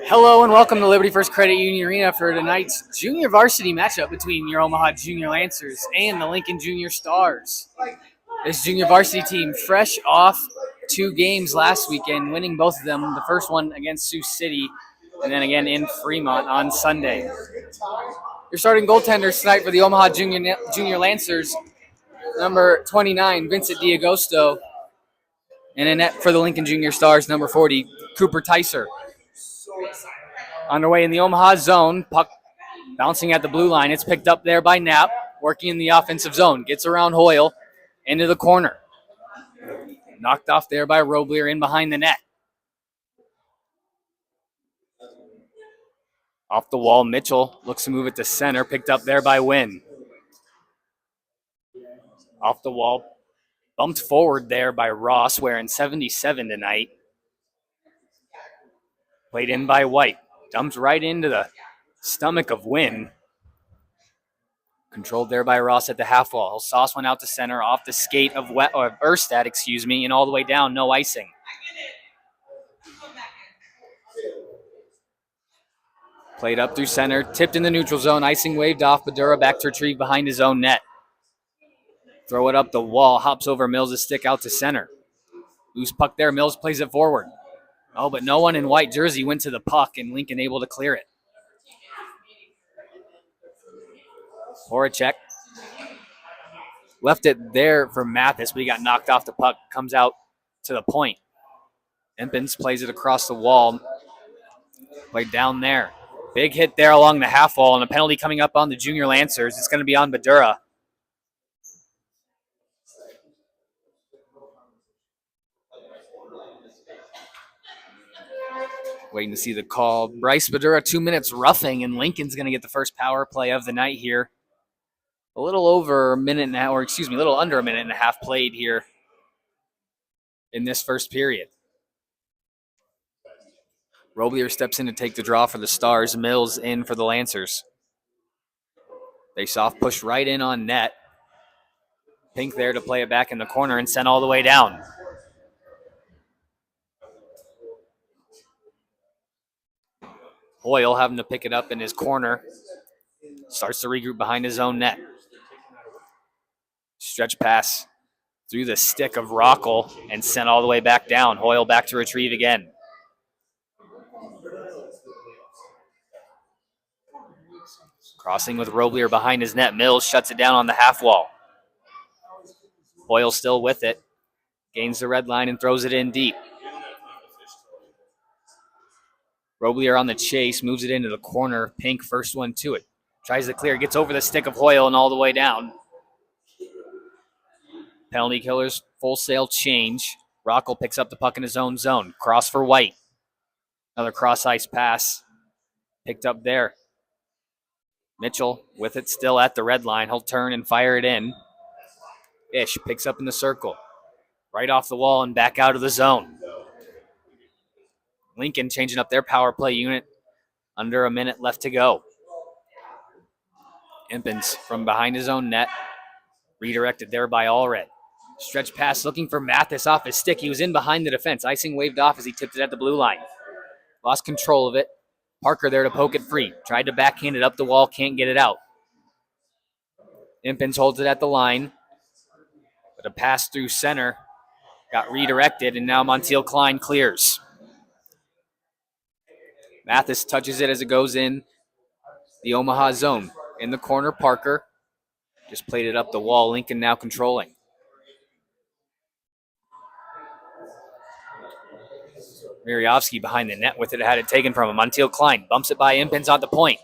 Hello and welcome to Liberty First Credit Union Arena for tonight's junior varsity matchup between your Omaha Junior Lancers and the Lincoln Junior Stars. This junior varsity team fresh off 2 games last weekend, winning both of them, the first one against Sioux City and then again in Fremont on Sunday. Your starting goaltenders tonight for the Omaha Junior Lancers, number 29, Vincent D'Agosto, and in net for the Lincoln Junior Stars, number 40, Cooper Tyser. Underway in the Omaha zone, puck bouncing at the blue line. It's picked up there by Knapp, working in the offensive zone. Gets around Hoyle, into the corner. Knocked off there by Roblier in behind the net. Off the wall, Mitchell looks to move it to center, picked up there by Wynn. Off the wall, bumped forward there by Ross, wearing 77 tonight. Played in by White. Dumped right into the stomach of Wynn. Controlled there by Ross at the half wall. Sauce went out to center off the skate of Erstad, and all the way down, no icing. Played up through center, tipped in the neutral zone, icing waved off. Badura back to retrieve behind his own net. Throw it up the wall, hops over Mills' stick out to center. Loose puck there, Mills plays it forward. Oh, but no one in white jersey went to the puck, and Lincoln able to clear it. Horacek left it there for Mathis, but he got knocked off the puck. Comes out to the point. Empins plays it across the wall. Played down there. Big hit there along the half wall, and a penalty coming up on the Junior Lancers. It's going to be on Badura. Waiting to see the call. Bryce Badura, 2 minutes roughing, and Lincoln's going to get the first power play of the night here. A little under a minute and a half played here in this first period. Roblier steps in to take the draw for the Stars. Mills in for the Lancers. Face-off push right in on net. Pink there to play it back in the corner and sent all the way down. Hoyle having to pick it up in his corner. Starts to regroup behind his own net. Stretch pass through the stick of Rockle and sent all the way back down. Hoyle back to retrieve again. Crossing with Roblier behind his net. Mills shuts it down on the half wall. Hoyle still with it. Gains the red line and throws it in deep. Roblier on the chase, moves it into the corner. Pink, first one to it. Tries to clear, gets over the stick of Hoyle and all the way down. Penalty killers, full sail change. Rockle picks up the puck in his own zone. Cross for White. Another cross-ice pass. Picked up there. Mitchell with it still at the red line. He'll turn and fire it in. Ish picks up in the circle. Right off the wall and back out of the zone. Lincoln changing up their power play unit. Under a minute left to go. Impens from behind his own net. Redirected there by Allred. Stretch pass looking for Mathis off his stick. He was in behind the defense. Icing waved off as he tipped it at the blue line. Lost control of it. Parker there to poke it free. Tried to backhand it up the wall. Can't get it out. Impens holds it at the line. But a pass through center. Got redirected, and now Montiel Klein clears. Mathis touches it as it goes in the Omaha zone. In the corner, Parker just played it up the wall. Lincoln now controlling. Miriovsky behind the net with it, had it taken from him. Montiel Klein bumps it by Impens on the point.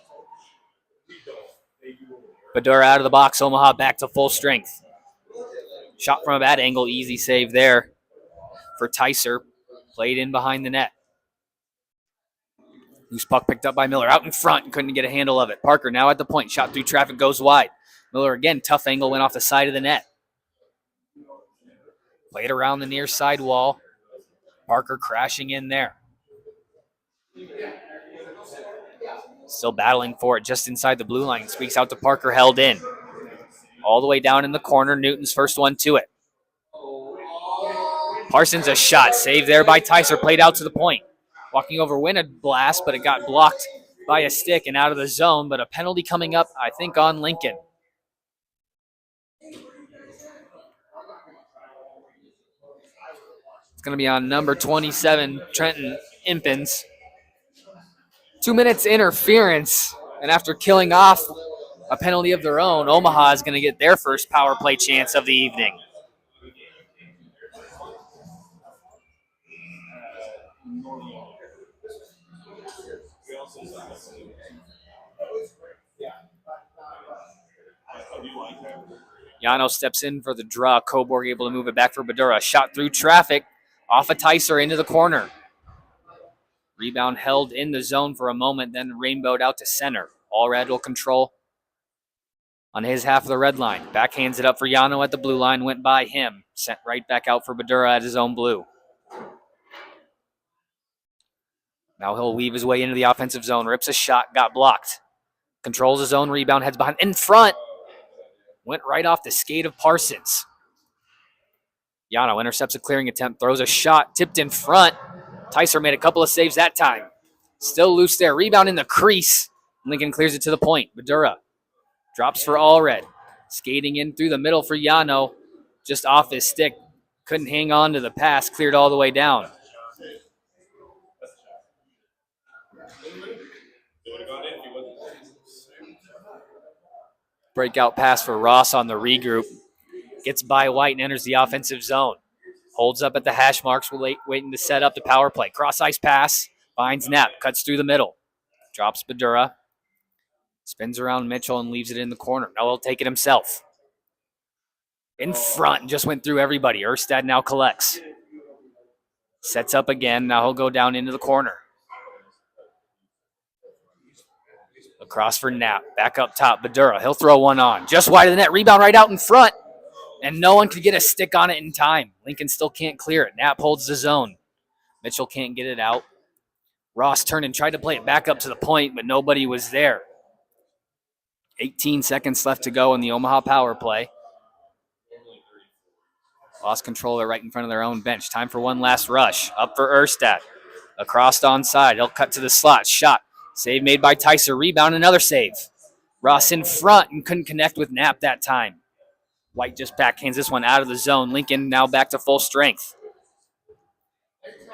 Badura out of the box. Omaha back to full strength. Shot from a bad angle. Easy save there for Tyser. Played in behind the net. Loose puck picked up by Miller. Out in front and couldn't get a handle of it. Parker now at the point. Shot through traffic, goes wide. Miller again, tough angle, went off the side of the net. Played around the near side wall. Parker crashing in there. Still battling for it just inside the blue line. Squeaks out to Parker, held in. All the way down in the corner. Newton's first one to it. Parsons a shot. Saved there by Tyser. Played out to the point. Walking over Win a blast, but it got blocked by a stick and out of the zone. But a penalty coming up, I think, on Lincoln. It's going to be on number 27, Trenton Impens. 2 minutes interference, and after killing off a penalty of their own, Omaha is going to get their first power play chance of the evening. Yano steps in for the draw. Coburg able to move it back for Badura. Shot through traffic, off a Tyser into the corner. Rebound held in the zone for a moment, then rainbowed out to center. Allred will control on his half of the red line. Backhands it up for Yano at the blue line, went by him. Sent right back out for Badura at his own blue. Now he'll weave his way into the offensive zone. Rips a shot, got blocked. Controls his own rebound, heads behind. In front. Went right off the skate of Parsons. Yano intercepts a clearing attempt, throws a shot, tipped in front. Tyser made a couple of saves that time. Still loose there. Rebound in the crease. Lincoln clears it to the point. Badura drops for Allred. Skating in through the middle for Yano. Just off his stick. Couldn't hang on to the pass. Cleared all the way down. Breakout pass for Ross on the regroup. Gets by White and enters the offensive zone. Holds up at the hash marks, waiting to set up the power play. Cross ice pass. Finds Knapp. Cuts through the middle. Drops Badura. Spins around Mitchell and leaves it in the corner. Now he'll take it himself. In front. Just went through everybody. Erstad now collects. Sets up again. Now he'll go down into the corner. Across for Knapp. Back up top. Badura. He'll throw one on. Just wide of the net. Rebound right out in front. And no one could get a stick on it in time. Lincoln still can't clear it. Knapp holds the zone. Mitchell can't get it out. Ross turned and tried to play it back up to the point, but nobody was there. 18 seconds left to go in the Omaha power play. Lost control right in front of their own bench. Time for one last rush. Up for Erstad. Across to onside. He'll cut to the slot. Shot. Save made by Tyser. Rebound, another save. Ross in front and couldn't connect with Knapp that time. White just backhands this one out of the zone. Lincoln now back to full strength.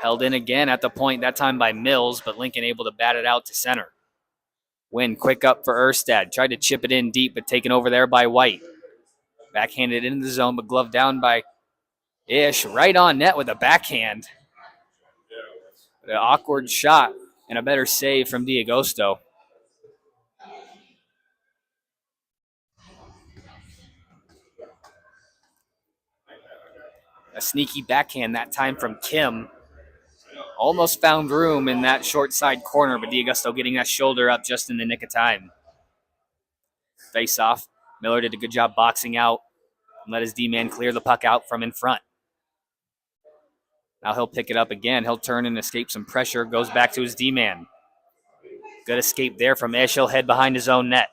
Held in again at the point, that time by Mills, but Lincoln able to bat it out to center. Win quick up for Erstad. Tried to chip it in deep, but taken over there by White. Backhanded into the zone, but gloved down by Ish. Right on net with a backhand. But an awkward shot and a better save from D'Agosto. A sneaky backhand that time from Kim. Almost found room in that short side corner, but D'Agosto getting that shoulder up just in the nick of time. Face off. Miller did a good job boxing out and let his D-man clear the puck out from in front. Now he'll pick it up again. He'll turn and escape some pressure. Goes back to his D-man. Good escape there from Ish. He'll head behind his own net.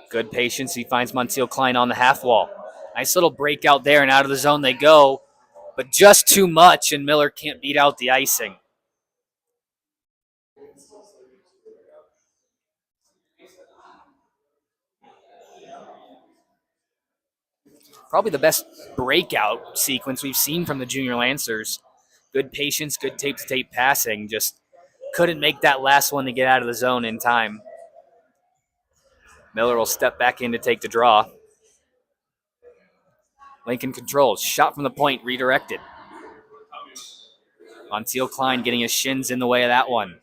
Good patience. He finds Montiel Klein on the half wall. Nice little breakout there, and out of the zone they go. But just too much, and Miller can't beat out the icing. Probably the best breakout sequence we've seen from the Junior Lancers. Good patience, good tape-to-tape passing. Just couldn't make that last one to get out of the zone in time. Miller will step back in to take the draw. Lincoln controls. Shot from the point, redirected. Montiel Klein getting his shins in the way of that one.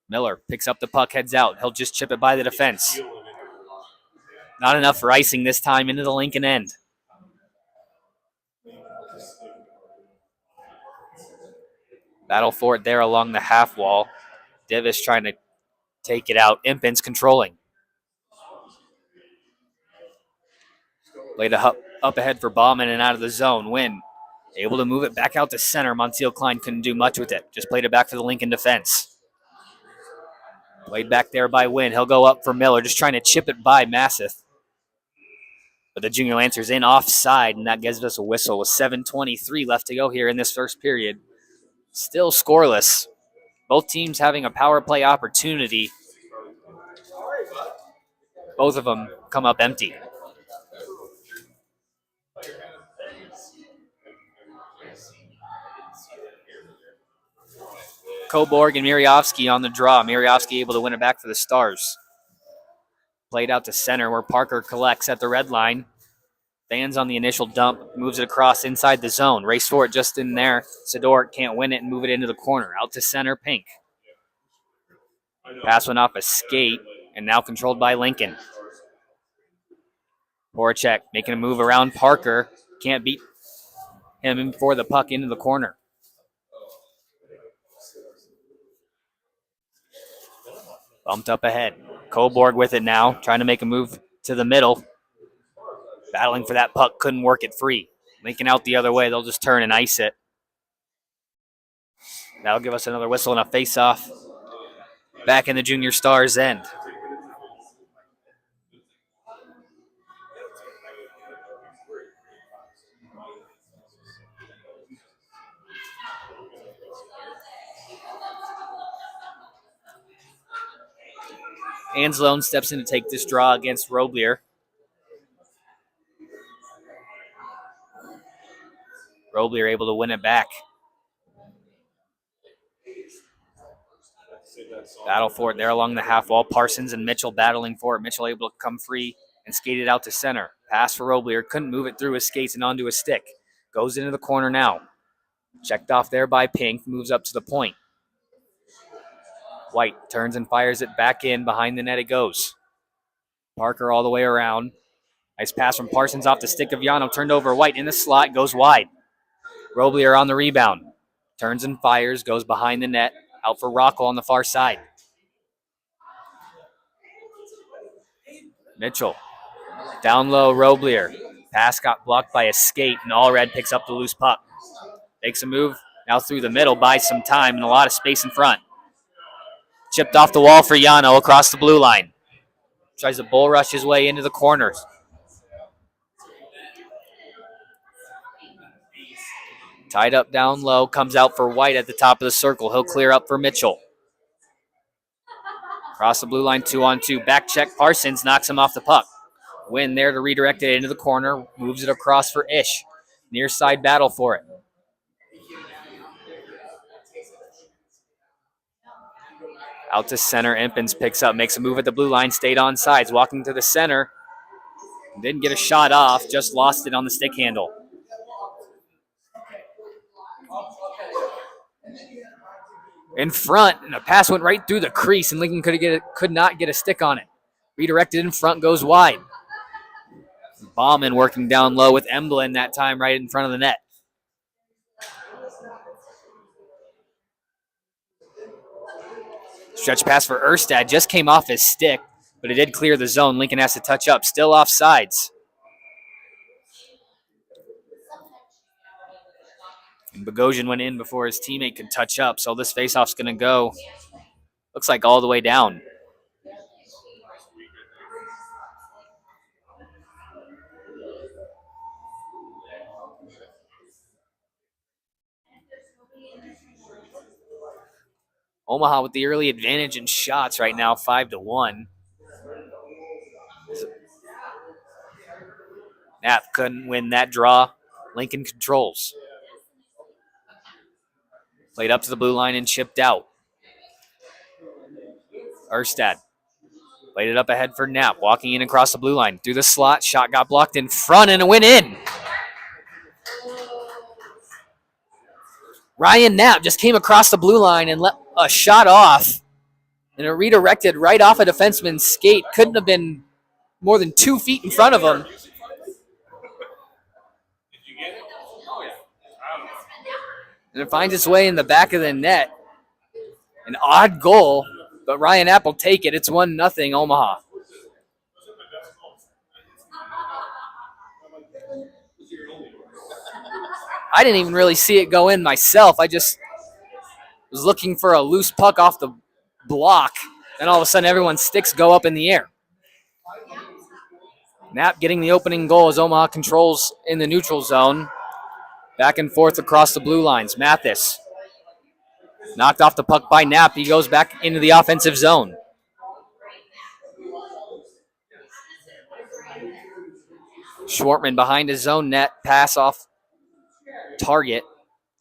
Miller picks up the puck, heads out. He'll just chip it by the defense. Not enough for icing this time into the Lincoln end. Battle for it there along the half wall. Divis trying to take it out. Impens controlling. Laid up ahead for Bauman and out of the zone. Win. Able to move it back out to center. Montiel Klein couldn't do much with it. Just played it back for the Lincoln defense. Played back there by Win. He'll go up for Miller. Just trying to chip it by Masseth. But the Junior Lancers in offside, and that gives us a whistle with 7:23 left to go here in this first period. Still scoreless. Both teams having a power play opportunity. Both of them come up empty. Coborg and Miriovsky on the draw. Miriovsky able to win it back for the Stars. Played out to center where Parker collects at the red line. Fans on the initial dump, moves it across inside the zone. Race for it just in there. Sidoric can't win it and move it into the corner. Out to center, Pink. Pass went off a skate and now controlled by Lincoln. Voracek making a move around Parker. Can't beat him for the puck into the corner. Bumped up ahead. Coborg with it now, trying to make a move to the middle. Battling for that puck, couldn't work it free. Lincoln out the other way, they'll just turn and ice it. That'll give us another whistle and a face-off back in the Junior Stars' end. Anzalone steps in to take this draw against Roblier. Roblier able to win it back. Battle for it there along the half wall. Parsons and Mitchell battling for it. Mitchell able to come free and skate it out to center. Pass for Roblier. Couldn't move it through his skates and onto his stick. Goes into the corner now. Checked off there by Pink. Moves up to the point. White turns and fires it back in. Behind the net it goes. Parker all the way around. Nice pass from Parsons off the stick of Yano. Turned over White in the slot. Goes wide. Roblier on the rebound. Turns and fires. Goes behind the net. Out for Rockwell on the far side. Mitchell. Down low, Roblier. Pass got blocked by a skate, and Allred picks up the loose puck. Makes a move now through the middle, buys some time and a lot of space in front. Chipped off the wall for Yano across the blue line. Tries to bull rush his way into the corners. Tied up down low, comes out for White at the top of the circle. He'll clear up for Mitchell. Across the blue line, 2-on-2. Back check, Parsons knocks him off the puck. Win there to redirect it into the corner. Moves it across for Ish. Near side battle for it. Out to center, Impens picks up, makes a move at the blue line, stayed on sides, walking to the center. Didn't get a shot off, just lost it on the stick handle. In front, and a pass went right through the crease, and Lincoln could not get a stick on it. Redirected in front, goes wide. Bauman working down low with Emblin that time right in front of the net. Stretch pass for Erstad, just came off his stick, but it did clear the zone. Lincoln has to touch up, still off sides. And Bogosian went in before his teammate could touch up, so this faceoff's going to go, looks like all the way down. Omaha with the early advantage in shots right now, 5-1. Knapp couldn't win that draw. Lincoln controls. Played up to the blue line and chipped out. Erstad played it up ahead for Knapp, walking in across the blue line. Through the slot, shot got blocked in front and it went in. Ryan Knapp just came across the blue line and let a shot off, and it redirected right off a defenseman's skate. Couldn't have been more than 2 feet in front of him. And it finds its way in the back of the net. An odd goal, but Ryan Knapp will take it. It's 1-0 Omaha. I didn't even really see it go in myself. I just was looking for a loose puck off the block. Then all of a sudden, everyone's sticks go up in the air. Knapp getting the opening goal as Omaha controls in the neutral zone. Back and forth across the blue lines. Mathis Knocked off the puck by Knapp. He goes back into the offensive zone. Schwartman behind his own net. Pass off target.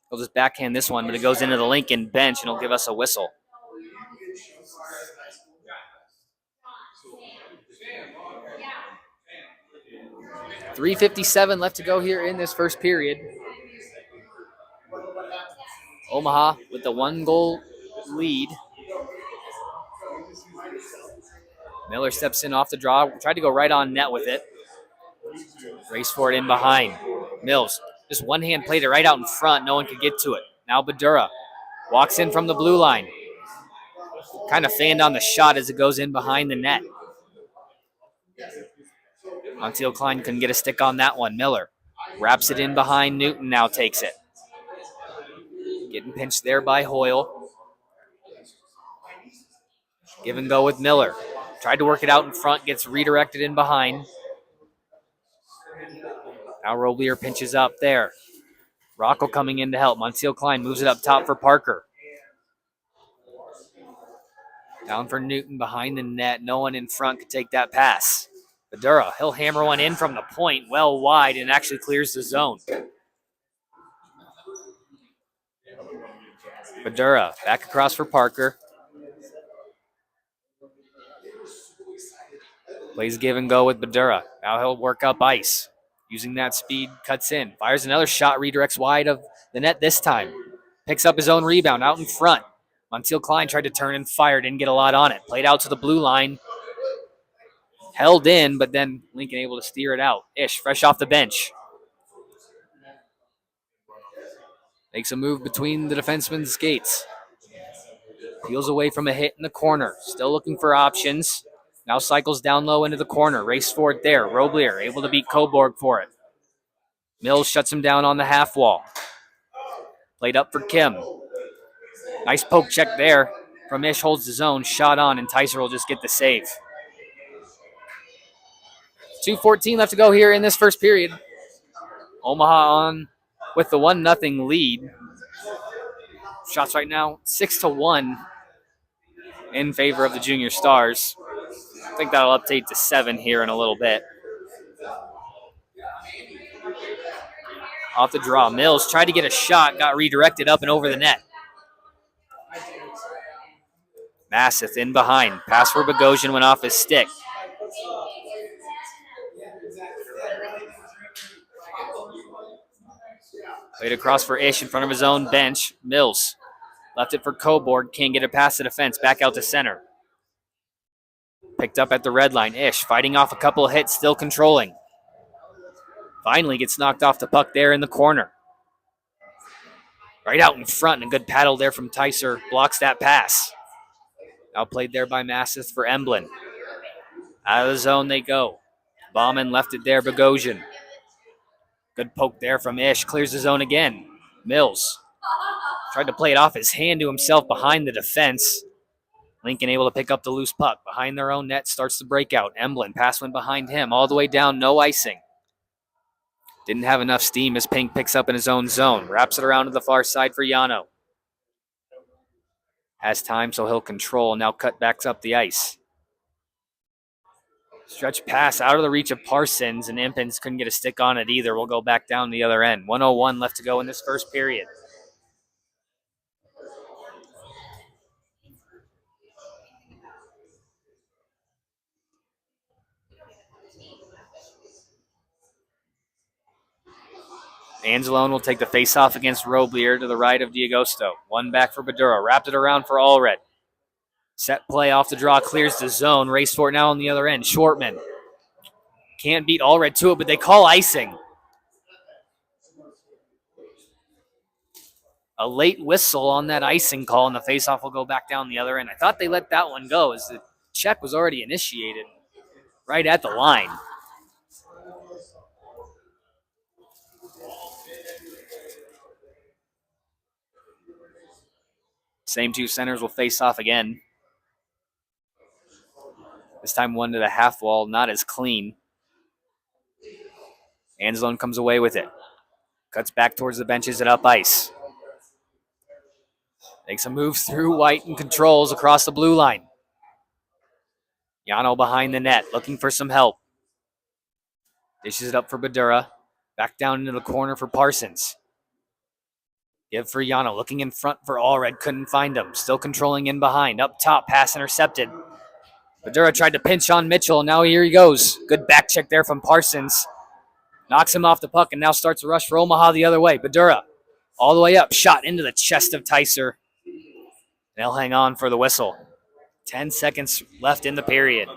He'll just backhand this one, but it goes into the Lincoln bench and he'll give us a whistle. .357 left to go here in this first period. Omaha with the 1-goal lead. Miller steps in off the draw. Tried to go right on net with it. Race for it in behind. Mills just one hand played it right out in front. No one could get to it. Now Badura walks in from the blue line. Kind of fanned on the shot as it goes in behind the net. Montiel Klein couldn't get a stick on that one. Miller wraps it in behind. Newton now takes it. Getting pinched there by Hoyle. Give and go with Miller. Tried to work it out in front. Gets redirected in behind. Now Roblier pinches up there. Rocco coming in to help. Montiel Klein moves it up top for Parker. Down for Newton behind the net. No one in front could take that pass. Badura, he'll hammer one in from the point, well wide, and actually clears the zone. Badura back across for Parker. Plays give and go with Badura. Now he'll work up ice. Using that speed, cuts in. Fires another shot, redirects wide of the net this time. Picks up his own rebound out in front. Montiel Klein tried to turn and fire, didn't get a lot on it. Played out to the blue line. Held in, but then Lincoln able to steer it out. Ish, fresh off the bench. Makes a move between the defenseman's skates. Peels away from a hit in the corner. Still looking for options. Now cycles down low into the corner. Race for it there. Roblier able to beat Coburg for it. Mills shuts him down on the half wall. Played up for Kim. Nice poke check there from Ish. Holds his own. Shot on, and Tyser will just get the save. 2:14 left to go here in this first period. Omaha on with the 1-0 lead. Shots right now 6-1 in favor of the Junior Stars. I think that'll update to 7 here in a little bit. Off the draw, Mills tried to get a shot, got redirected up and over the net. Masseth in behind. Pass for Bogosian went off his stick. Played across for Ish in front of his own bench. Mills left it for Coburg. Can't get it past the defense. Back out to center. Picked up at the red line. Ish fighting off a couple of hits, still controlling. Finally gets knocked off the puck there in the corner. Right out in front, and a good paddle there from Tyser. Blocks that pass. Now played there by Masseth for Emblin. Out of the zone they go. Bauman left it there, Bogosian. Good poke there from Ish. Clears the zone again. Mills tried to play it off his hand to himself behind the defense. Lincoln able to pick up the loose puck. Behind their own net starts the breakout. Emblin, pass went behind him. All the way down, no icing. Didn't have enough steam as Pink picks up in his own zone. Wraps it around to the far side for Yano. Has time, so he'll control. Now cut backs up the ice. Stretch pass out of the reach of Parsons, and Impens couldn't get a stick on it either. We'll go back down the other end. 1:01 left to go in this first period. Angelone will take the face-off against Roblier to the right of D'Agosto. One back for Badura. Wrapped it around for Allred. Set play off the draw. Clears the zone. Race for it now on the other end. Shortman. Can't beat Allred to it, but they call icing. A late whistle on that icing call, and the face-off will go back down the other end. I thought they let that one go as the check was already initiated right at the line. Same two centers will face off again. This time one to the half wall, not as clean. Angelone comes away with it. Cuts back towards the benches and up ice. Makes a move through White and controls across the blue line. Yano behind the net, looking for some help. Dishes it up for Badura. Back down into the corner for Parsons. Give for Yano, looking in front for Allred, couldn't find him. Still controlling in behind. Up top, pass intercepted. Badura tried to pinch on Mitchell. Now here he goes. Good back check there from Parsons. Knocks him off the puck and now starts a rush for Omaha the other way. Badura all the way up, shot into the chest of Tyser. They'll hang on for the whistle. 10 seconds left in the period.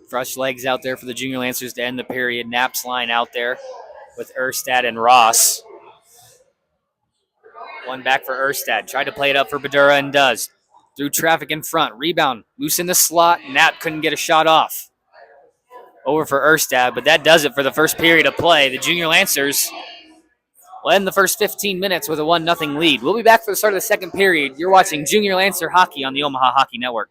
Fresh legs out there for the Junior Lancers to end the period. Knapp's line out there with Erstad and Ross. One back for Erstad. Tried to play it up for Badura and does. Through traffic in front. Rebound. Loose in the slot. Knapp couldn't get a shot off. Over for Erstad, but that does it for the first period of play. The Junior Lancers will end the first 15 minutes with a 1-0 lead. We'll be back for the start of the second period. You're watching Junior Lancer Hockey on the Omaha Hockey Network.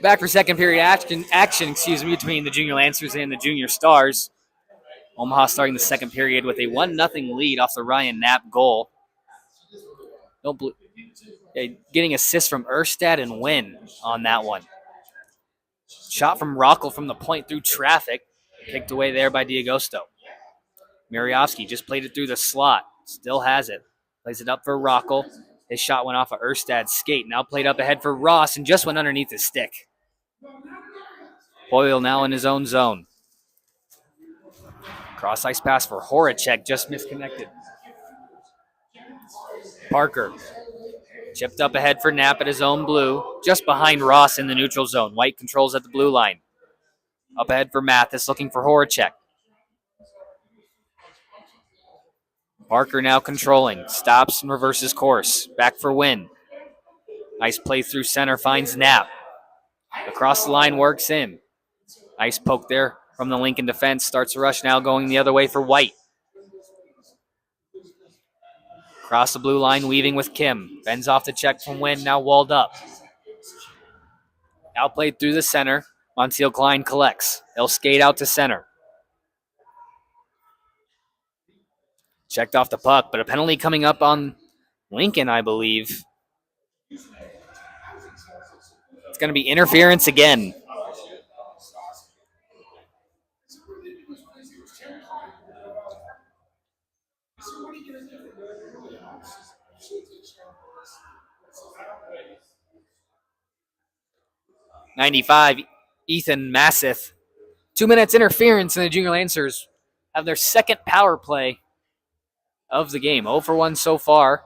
Back for second period action between the Junior Lancers and the Junior Stars. Omaha starting the second period with a 1-0 lead off the Ryan Knapp goal. Getting assists from Erstad and Wynn on that one. Shot from Rockel from the point through traffic. Kicked away there by D'Agosto. Muriovsky just played it through the slot. Still has it. Plays it up for Rockel. His shot went off of Erstad's skate. Now played up ahead for Ross and just went underneath his stick. Boyle now in his own zone. Cross ice pass for Horacek, just misconnected. Parker chipped up ahead for Knapp at his own blue, just behind Ross in the neutral zone. White controls at the blue line. Up ahead for Mathis, looking for Horacek. Parker now controlling. Stops and reverses course. Back for Wynn. Nice play through center, finds Knapp. Across the line, works in. Nice poke there from the Lincoln defense. Starts a rush now going the other way for White. Across the blue line, weaving with Kim. Bends off the check from Wynn, now walled up. Now played through the center. Montiel Klein collects. He'll skate out to center. Checked off the puck, but a penalty coming up on Lincoln, I believe. It's going to be interference again. '95, Ethan Massith. 2 minutes interference, and the Junior Lancers have their second power play of the game. 0 for 1 so far.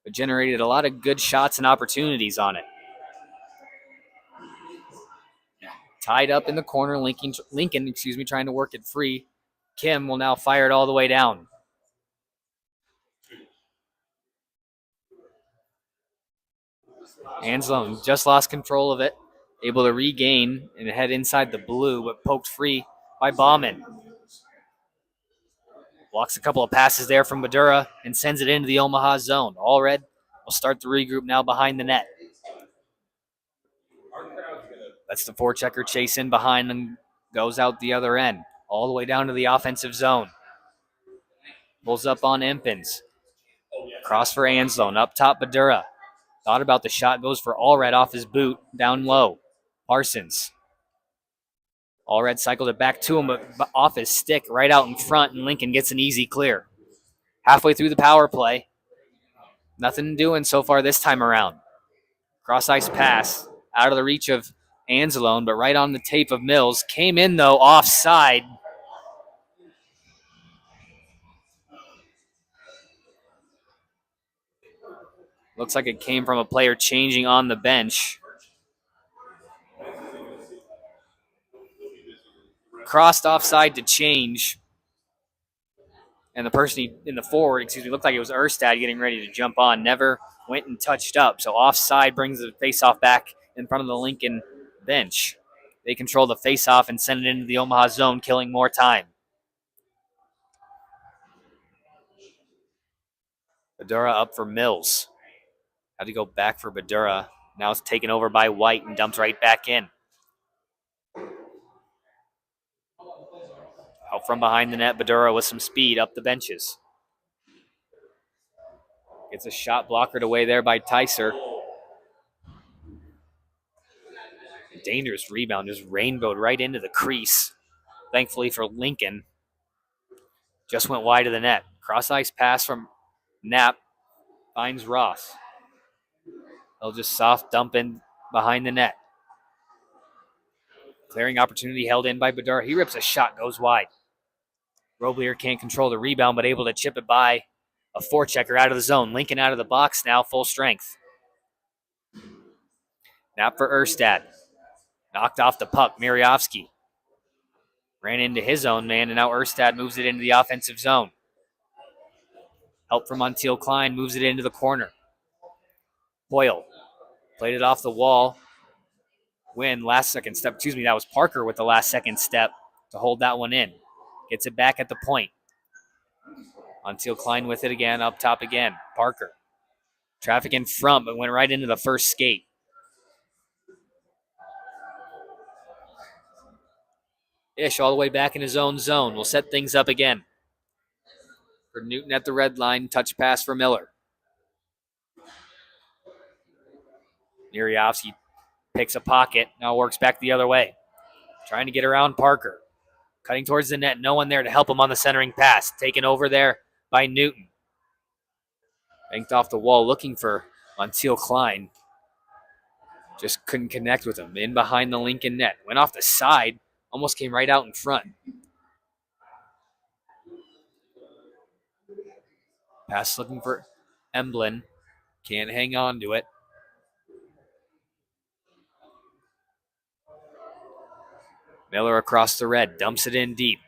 but generated a lot of good shots and opportunities on it. Tied up in the corner, Lincoln, trying to work it free. Kim will now fire it all the way down. Anslone just lost control of it, able to regain and head inside the blue, but poked free by Bauman. Blocks a couple of passes there from Badura and sends it into the Omaha zone. All red will start the regroup now behind the net. Lets the forechecker chase in behind and goes out the other end, all the way down to the offensive zone. Pulls up on Empins. Cross for Anslone. Up top, Badura. Thought about the shot, goes for Allred off his boot, down low. Parsons. Allred cycled it back to him, but off his stick right out in front, and Lincoln gets an easy clear. Halfway through the power play. Nothing doing so far this time around. Cross-ice pass out of the reach of Anzalone, but right on the tape of Mills. Came in, though, offside. Looks like it came from a player changing on the bench. Crossed offside to change. And the person in the forward, looked like it was Erstad getting ready to jump on. Never went and touched up. So offside brings the faceoff back in front of the Lincoln bench. They control the faceoff and send it into the Omaha zone, killing more time. Badura up for Mills. Had to go back for Badura. Now it's taken over by White and dumped right back in. Out from behind the net, Badura with some speed up the benches. Gets a shot blockered away there by Tyser. Dangerous rebound, just rainbowed right into the crease. Thankfully for Lincoln. Just went wide of the net. Cross-ice pass from Knapp. Finds Ross. They'll just soft dump in behind the net. Clearing opportunity held in by Badura. He rips a shot, goes wide. Roblier can't control the rebound, but able to chip it by a forechecker out of the zone. Lincoln out of the box now, full strength. Knapp for Erstad. Knocked off the puck, Miriovsky. Ran into his own man, and now Erstad moves it into the offensive zone. Help from Montiel Klein, moves it into the corner. Boyle played it off the wall. Last second step, that was Parker with the last second step to hold that one in. Gets it back at the point. Montiel Klein with it again, up top again. Parker. Traffic in front, but went right into the first skate. Ish all the way back in his own zone. Will set things up again. For Newton at the red line, touch pass for Miller. Miriovsky picks a pocket, now works back the other way. Trying to get around Parker. Cutting towards the net, no one there to help him on the centering pass. Taken over there by Newton. Banked off the wall, looking for Montiel Klein. Just couldn't connect with him. In behind the Lincoln net. Went off the side, almost came right out in front. Pass looking for Emblin. Can't hang on to it. Miller across the red, dumps it in deep.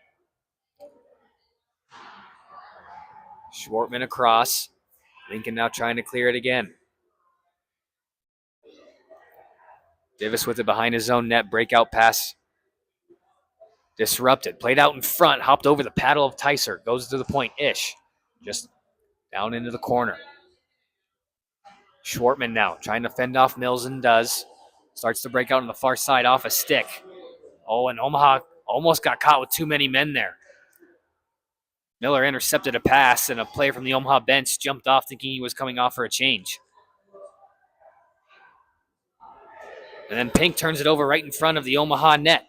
Schwartman across. Lincoln now trying to clear it again. Davis with it behind his own net. Breakout pass. Disrupted. Played out in front. Hopped over the paddle of Tyser. Goes to the point. Ish. Just down into the corner. Schwartman now trying to fend off Mills and does. Starts to break out on the far side off a stick. Oh, and Omaha almost got caught with too many men there. Miller intercepted a pass, and a player from the Omaha bench jumped off thinking he was coming off for a change. And then Pink turns it over right in front of the Omaha net.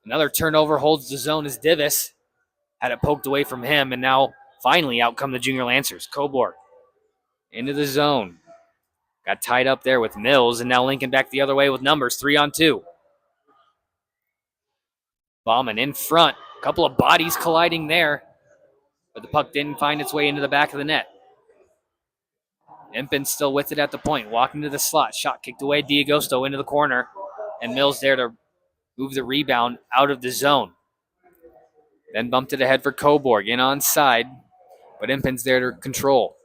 Another turnover holds the zone as Divis had it poked away from him, and now finally out come the Junior Lancers. Coburg into the zone. Got tied up there with Mills, and now Lincoln back the other way with numbers, 3-on-2. Bauman in front. A couple of bodies colliding there, but the puck didn't find its way into the back of the net. Impin still with it at the point, walking to the slot. Shot kicked away. D'Agosto into the corner, and Mills there to move the rebound out of the zone. Then bumped it ahead for Coburg, in on side, but Impin's there to control.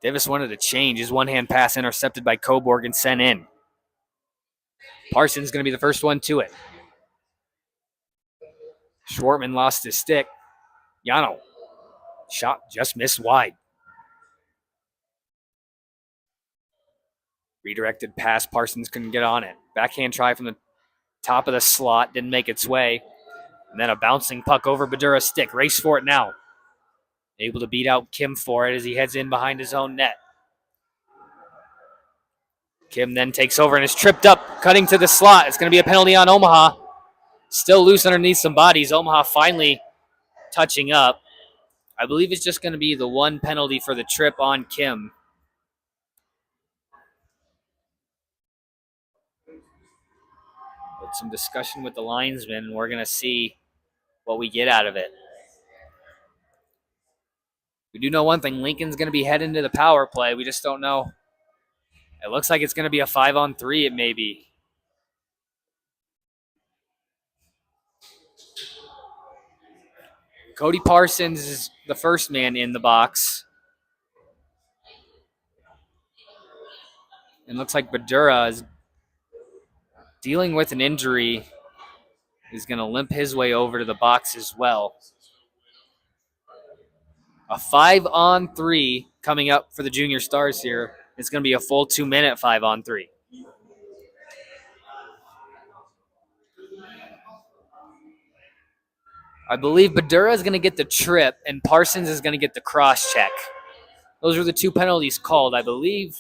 Davis wanted to change. His one-hand pass intercepted by Coburg and sent in. Parsons going to be the first one to it. Schwartman lost his stick. Yano. Shot just missed wide. Redirected pass. Parsons couldn't get on it. Backhand try from the top of the slot. Didn't make its way. And then a bouncing puck over Badura's stick. Race for it now. Able to beat out Kim for it as he heads in behind his own net. Kim then takes over and is tripped up, cutting to the slot. It's going to be a penalty on Omaha. Still loose underneath some bodies. Omaha finally touching up. I believe it's just going to be the one penalty for the trip on Kim. With some discussion with the linesman, and we're going to see what we get out of it. We do know one thing. Lincoln's going to be heading to the power play. We just don't know. It looks like it's going to be a 5-on-3. It may be. Cody Parsons is the first man in the box. And looks like Badura is dealing with an injury. He's going to limp his way over to the box as well. A 5-on-3 coming up for the Junior Stars here. It's going to be a full 2-minute 5-on-3. I believe Badura is going to get the trip and Parsons is going to get the cross check. Those are the two penalties called. I believe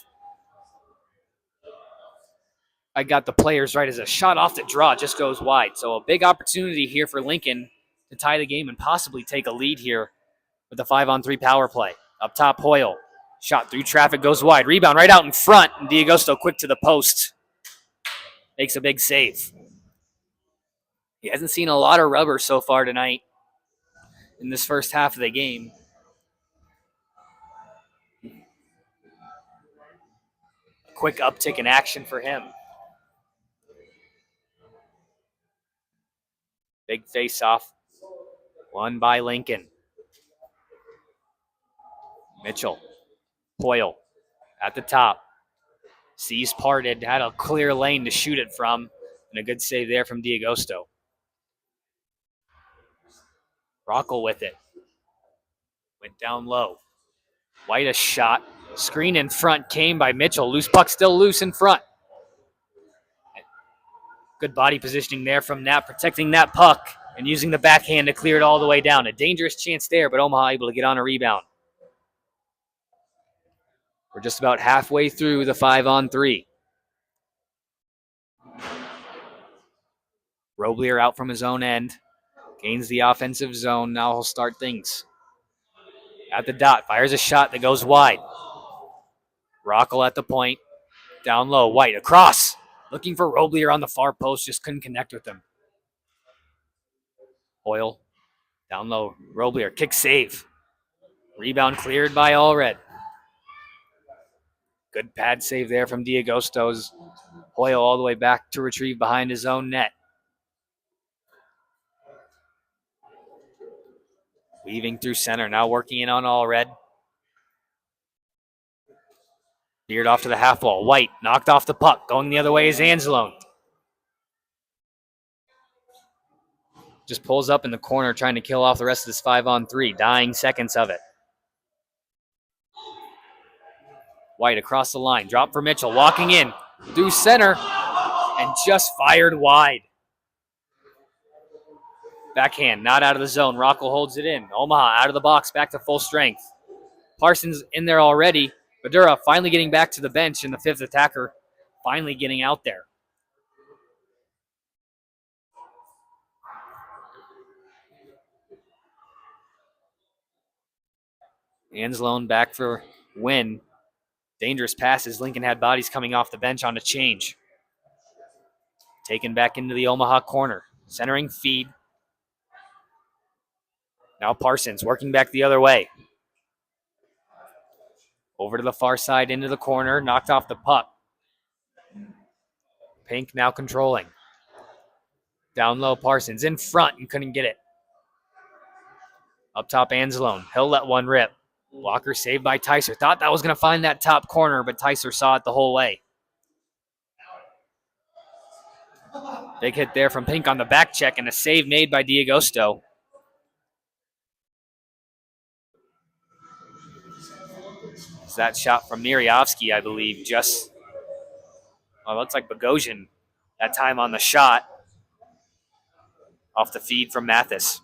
I got the players right as a shot off the draw just goes wide. So a big opportunity here for Lincoln to tie the game and possibly take a lead here with the 5-on-3 power play. Up top, Hoyle. Shot through traffic, goes wide. Rebound right out in front. And D'Agosto quick to the post. Makes a big save. He hasn't seen a lot of rubber so far tonight in this first half of the game. A quick uptick in action for him. Big face-off. Won by Lincoln. Mitchell. Hoyle at the top. Seas parted, had a clear lane to shoot it from, and a good save there from D'Agosto. Rockel with it. Went down low. White a shot. Screen in front came by Mitchell. Loose puck still loose in front. Good body positioning there from Knapp, protecting that puck and using the backhand to clear it all the way down. A dangerous chance there, but Omaha able to get on a rebound. We're just about halfway through the 5-on-3. Roblier out from his own end. Gains the offensive zone. Now he'll start things. At the dot. Fires a shot that goes wide. Rockel at the point. Down low. White across. Looking for Roblier on the far post. Just couldn't connect with him. Hoyle. Down low. Roblier. Kick save. Rebound cleared by Allred. Good pad save there from D'Agosto's. Hoyle all the way back to retrieve behind his own net. Weaving through center, now working in on Allred. Veered off to the half wall. White knocked off the puck. Going the other way is Anzalone. Just pulls up in the corner trying to kill off the rest of this 5-on-3. Dying seconds of it. White across the line. Drop for Mitchell. Walking in through center and just fired wide. Backhand, not out of the zone. Rockel holds it in. Omaha out of the box, back to full strength. Parsons in there already. Badura finally getting back to the bench, and the fifth attacker finally getting out there. Anzalone back for win. Dangerous passes. Lincoln had bodies coming off the bench on a change. Taken back into the Omaha corner. Centering feed. Now Parsons working back the other way. Over to the far side, into the corner, knocked off the puck. Pink now controlling. Down low, Parsons in front and couldn't get it. Up top, Anzalone. He'll let one rip. Blocker saved by Tyser. Thought that was going to find that top corner, but Tyser saw it the whole way. Big hit there from Pink on the back check and a save made by D'Agosto. It's that shot from Miriavsky, I believe, just, well, it looks like Bogosian that time on the shot off the feed from Mathis.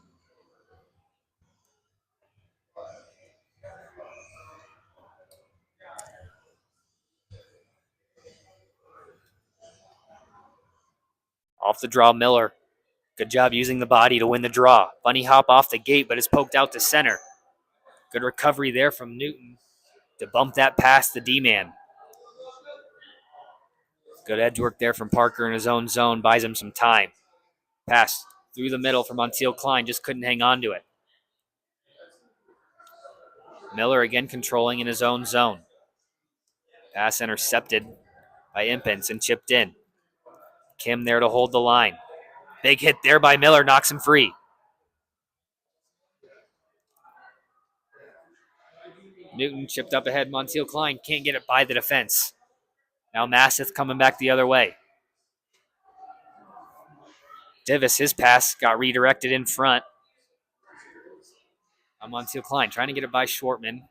Off the draw, Miller. Good job using the body to win the draw. Bunny hop off the gate, but is poked out to center. Good recovery there from Newton to bump that past the D-man. Good edge work there from Parker in his own zone. Buys him some time. Pass through the middle from Montiel Klein. Just couldn't hang on to it. Miller again controlling in his own zone. Pass intercepted by Impens and chipped in. Kim there to hold the line. Big hit there by Miller. Knocks him free. Newton chipped up ahead. Montiel Klein can't get it by the defense. Now Masseth coming back the other way. Divis, his pass got redirected in front. Montiel Klein trying to get it by Schwartman.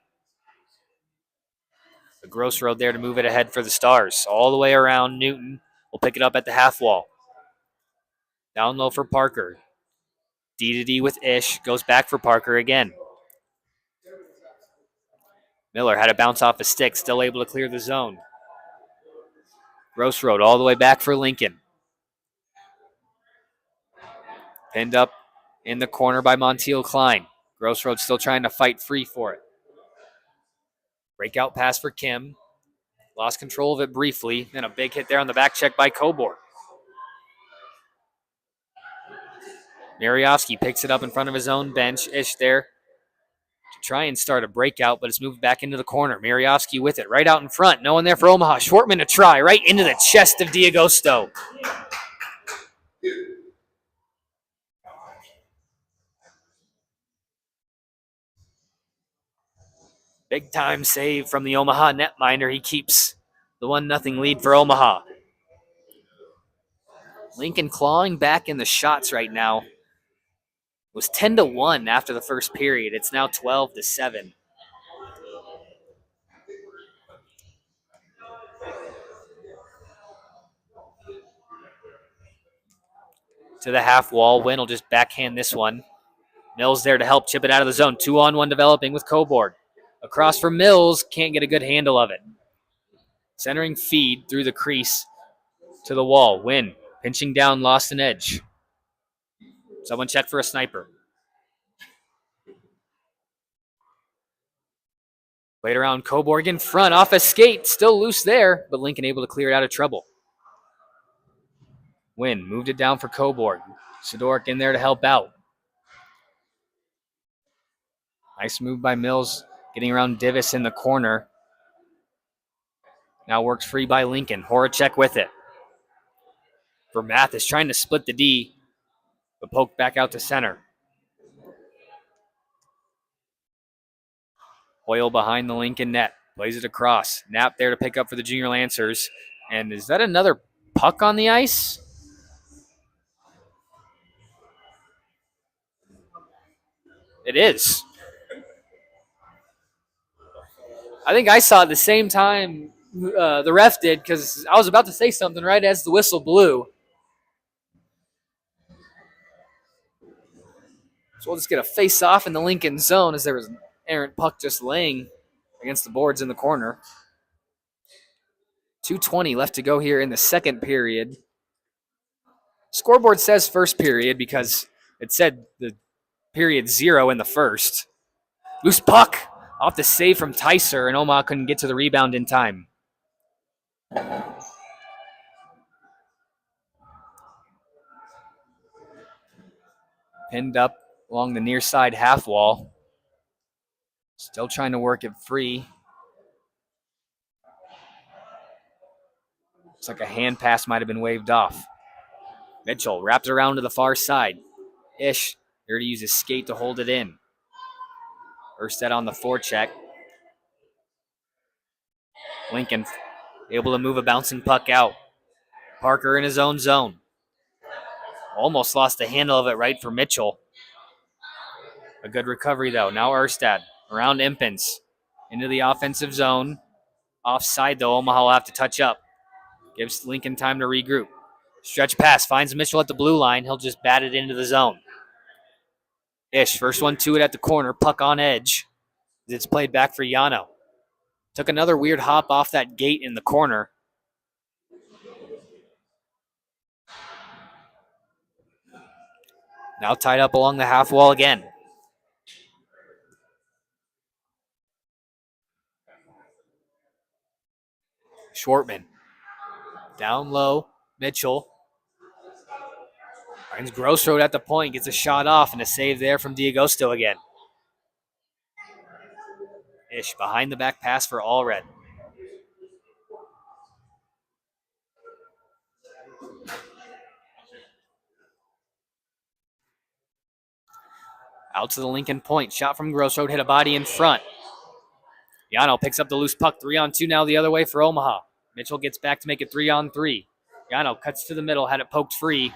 The Gross Road there to move it ahead for the Stars. All the way around. Newton will pick it up at the half wall. Down low for Parker. D to D with Ish. Goes back for Parker again. Miller had to bounce off a stick. Still able to clear the zone. Gross Road all the way back for Lincoln. Pinned up in the corner by Montiel Klein. Gross Road still trying to fight free for it. Breakout pass for Kim. Lost control of it briefly. Then a big hit there on the back check by Cobourg. Mariovsky picks it up in front of his own bench. Ish there to try and start a breakout, but it's moved back into the corner. Mariovsky with it right out in front. No one there for Omaha. Schwartman to try right into the chest of D'Agosto. Big time save from the Omaha netminder. He keeps the 1-0 lead for Omaha. Lincoln clawing back in the shots right now. It was 10-1 after the first period. It's now 12-7. To the half wall. Wynn will just backhand this one. Mills there to help chip it out of the zone. 2-on-1 developing with Cobourg. Across for Mills. Can't get a good handle of it. Centering feed through the crease to the wall. Wynn pinching down, lost an edge. Someone check for a sniper. Played around Cobourg in front. Off a skate. Still loose there, but Lincoln able to clear it out of trouble. Wynn moved it down for Cobourg. Sidoric in there to help out. Nice move by Mills, getting around Divis in the corner. Now works free by Lincoln. Horacek with it. For Mathis, trying to split the D, but poked back out to center. Hoyle behind the Lincoln net. Plays it across. Knapp there to pick up for the Junior Lancers. And is that another puck on the ice? It is. I think I saw it the same time the ref did, because I was about to say something right as the whistle blew. So we'll just get a face-off in the Lincoln zone as there was an errant puck just laying against the boards in the corner. 2:20 left to go here in the second period. Scoreboard says first period because it said the period 0 in the first. Loose puck off the save from Tyser, and Omaha couldn't get to the rebound in time. Pinned up along the near side half wall. Still trying to work it free. Looks like a hand pass might have been waved off. Mitchell wraps around to the far side. Ish there to use his skate to hold it in. Erstad on the forecheck. Lincoln able to move a bouncing puck out. Parker in his own zone. Almost lost the handle of it right for Mitchell. A good recovery though. Now Erstad around Impens. Into the offensive zone. Offside though, Omaha will have to touch up. Gives Lincoln time to regroup. Stretch pass, finds Mitchell at the blue line. He'll just bat it into the zone. Ish, first one to it at the corner. Puck on edge. It's played back for Yano. Took another weird hop off that gate in the corner. Now tied up along the half wall again. Schwartman. Down low. Mitchell. Finds Grossroad at the point. Gets a shot off and a save there from D'Agosto again. Ish behind the back pass for Allred. Out to the Lincoln point. Shot from Grossroad. Hit a body in front. Yano picks up the loose puck. 3-on-2 now the other way for Omaha. Mitchell gets back to make it 3-on-3. Yano cuts to the middle. Had it poked free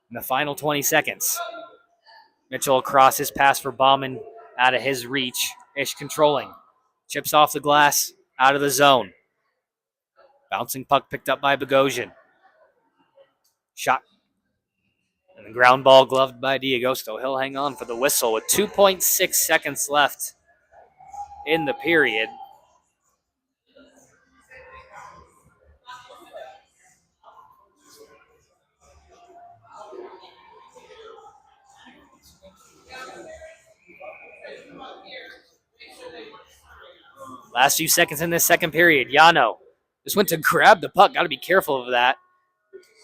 in the final 20 seconds. Mitchell across his pass for Bauman out of his reach. Ish controlling. Chips off the glass. Out of the zone. Bouncing puck picked up by Bogosian. Shot. And the ground ball gloved by D'Agosto. He'll hang on for the whistle with 2.6 seconds left in the period. Last few seconds in this second period. Yano just went to grab the puck. Got to be careful of that.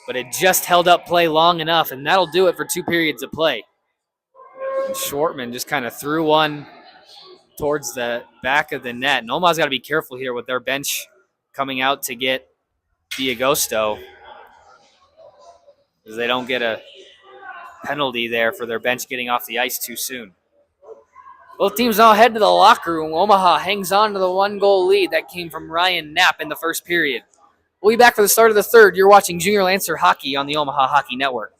But it just held up play long enough, and that'll do it for 2 periods of play. And Schwartman just kind of threw one towards the back of the net. And Omaha's got to be careful here with their bench coming out to get D'Agosto, because they don't get a penalty there for their bench getting off the ice too soon. Both teams now head to the locker room. Omaha hangs on to the 1-goal lead that came from Ryan Knapp in the first period. We'll be back for the start of the third. You're watching Junior Lancer Hockey on the Omaha Hockey Network.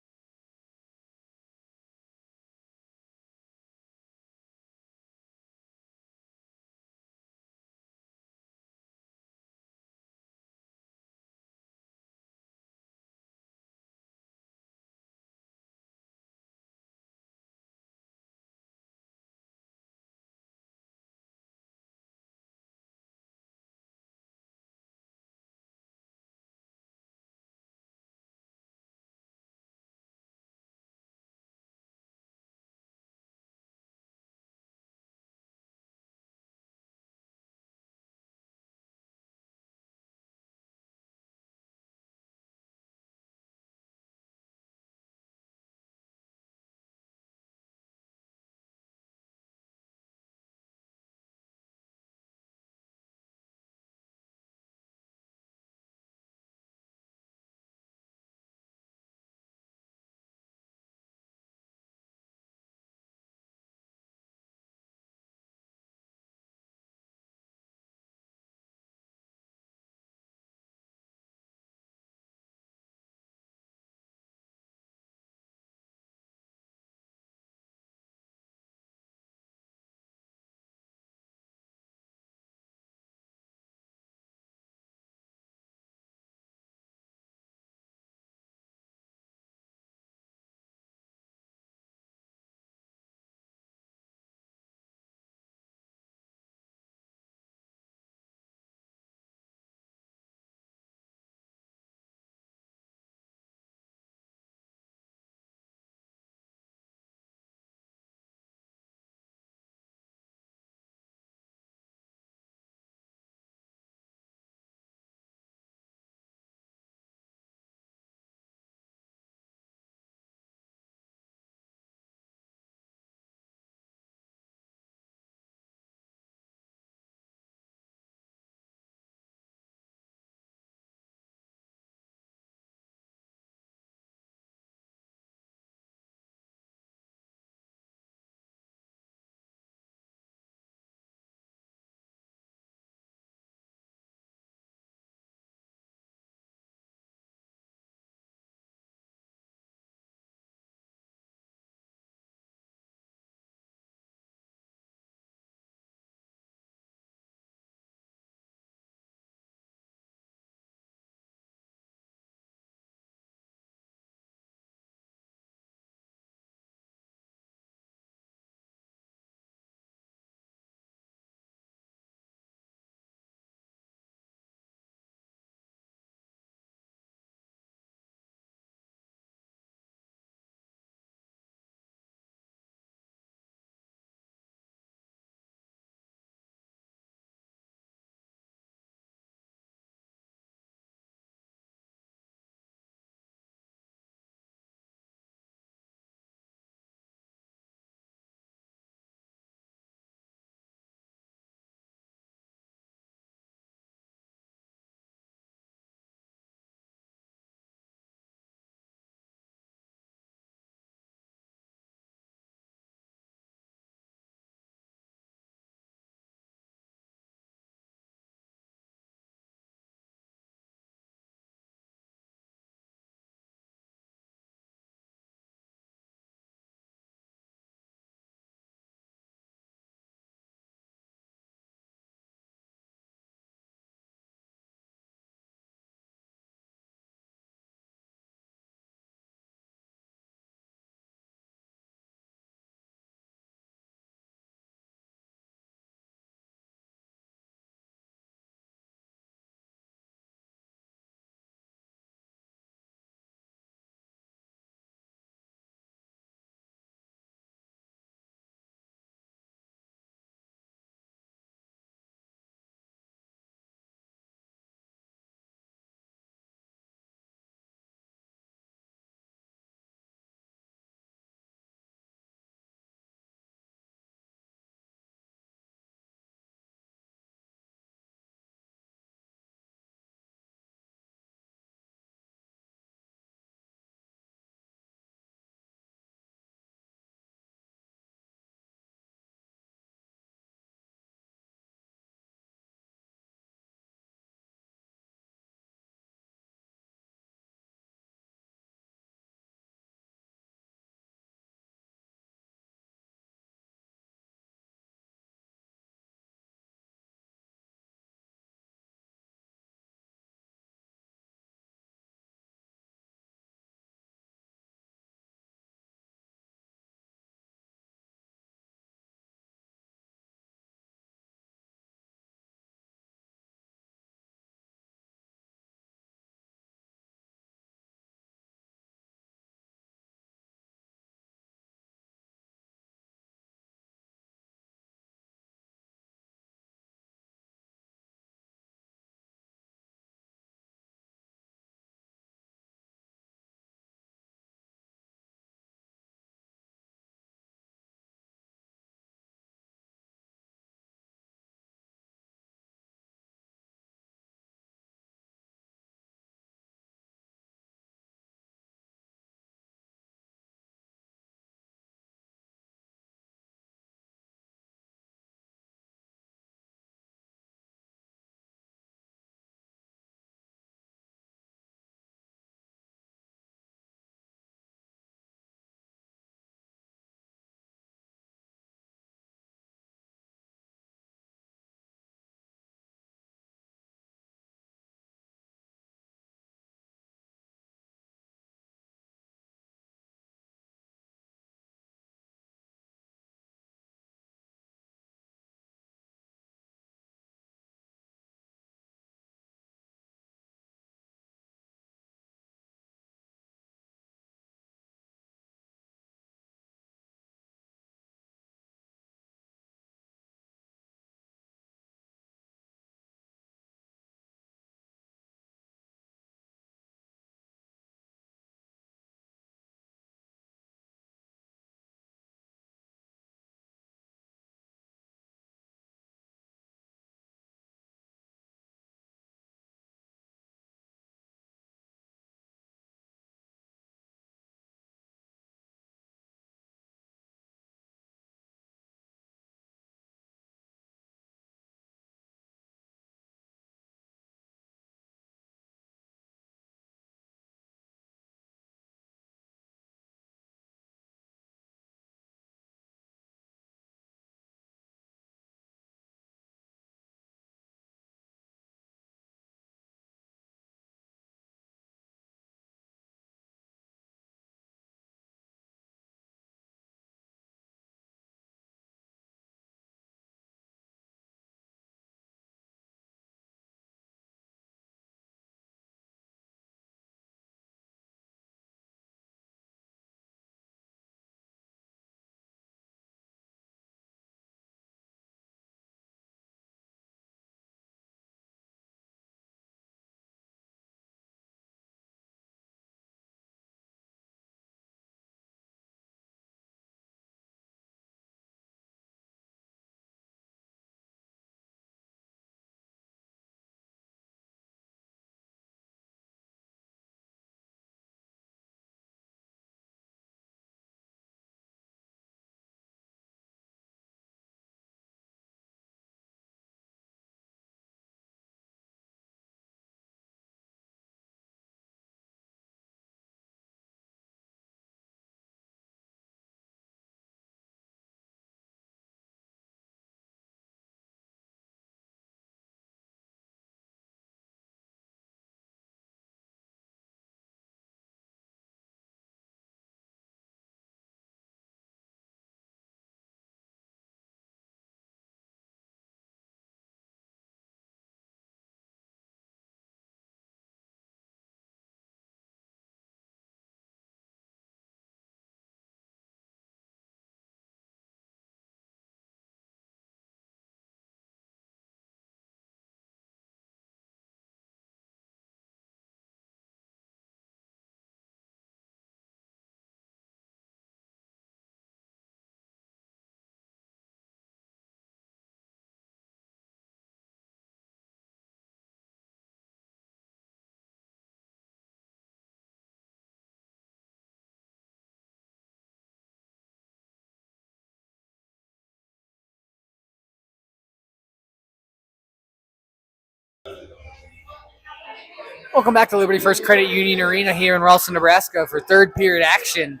Welcome back to Liberty First Credit Union Arena here in Ralston, Nebraska for third period action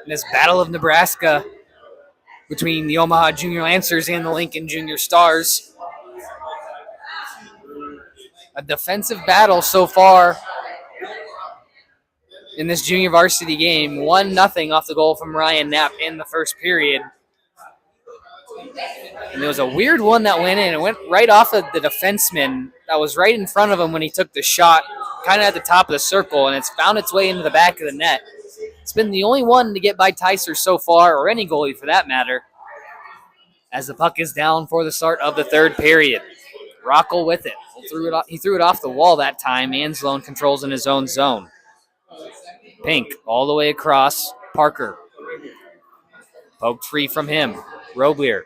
in this Battle of Nebraska between the Omaha Junior Lancers and the Lincoln Junior Stars. A defensive battle so far in this junior varsity game. 1-0 off the goal from Ryan Knapp in the first period. And there was a weird one that went in. It went right off of the defenseman that was right in front of him when he took the shot, kind of at the top of the circle, and it's found its way into the back of the net. It's been the only one to get by Tyser so far, or any goalie for that matter, as the puck is down for the start of the third period. Rockel with it. He threw it off the wall that time. Anslone controls in his own zone. Pink all the way across. Parker. Poked free from him. Roblier.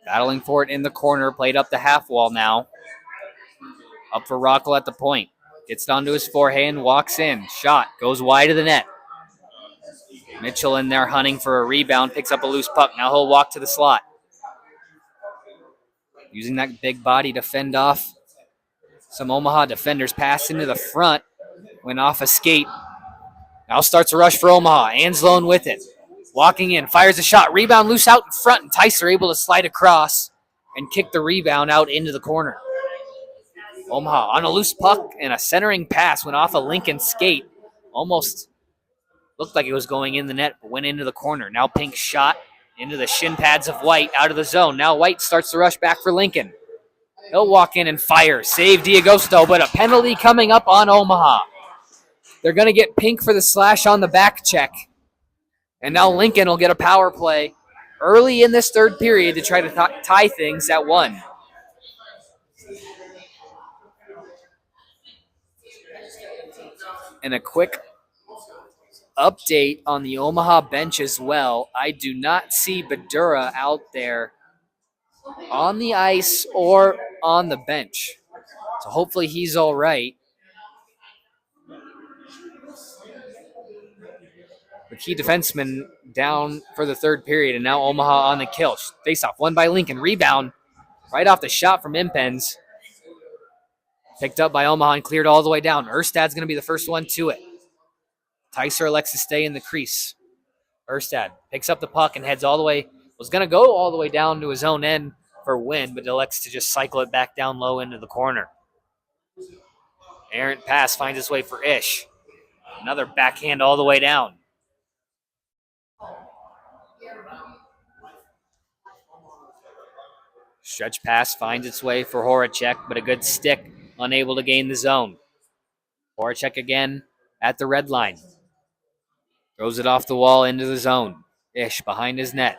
Battling for it in the corner. Played up the half wall now. Up for Rockel at the point. Gets down to his forehand. Walks in. Shot. Goes wide of the net. Mitchell in there hunting for a rebound. Picks up a loose puck. Now he'll walk to the slot. Using that big body to fend off some Omaha defenders. Pass into the front. Went off a skate. Now starts a rush for Omaha. Anslone with it. Walking in. Fires a shot. Rebound loose out in front. And Tyser able to slide across and kick the rebound out into the corner. Omaha on a loose puck and a centering pass. Went off a Lincoln skate. Almost looked like it was going in the net, but went into the corner. Now Pink shot into the shin pads of White, out of the zone. Now White starts to rush back for Lincoln. He'll walk in and fire. Save D'Agosto, but a penalty coming up on Omaha. They're going to get Pink for the slash on the back check. And now Lincoln will get a power play early in this third period to try to tie things at 1. And a quick update on the Omaha bench as well. I do not see Badura out there on the ice or on the bench. So hopefully he's all right. The key defenseman down for the third period, and now Omaha on the kill. Face-off, won by Lincoln. Rebound right off the shot from Impens. Picked up by Omaha and cleared all the way down. Erstad's going to be the first one to it. Tyser elects to stay in the crease. Erstad picks up the puck and heads all the way. Was going to go all the way down to his own end for win, but elects to just cycle it back down low into the corner. Errant pass finds its way for Ish. Another backhand all the way down. Stretch pass finds its way for Horacek, but a good stick, unable to gain the zone. Horacek again at the red line. Throws it off the wall into the zone. Ish behind his net.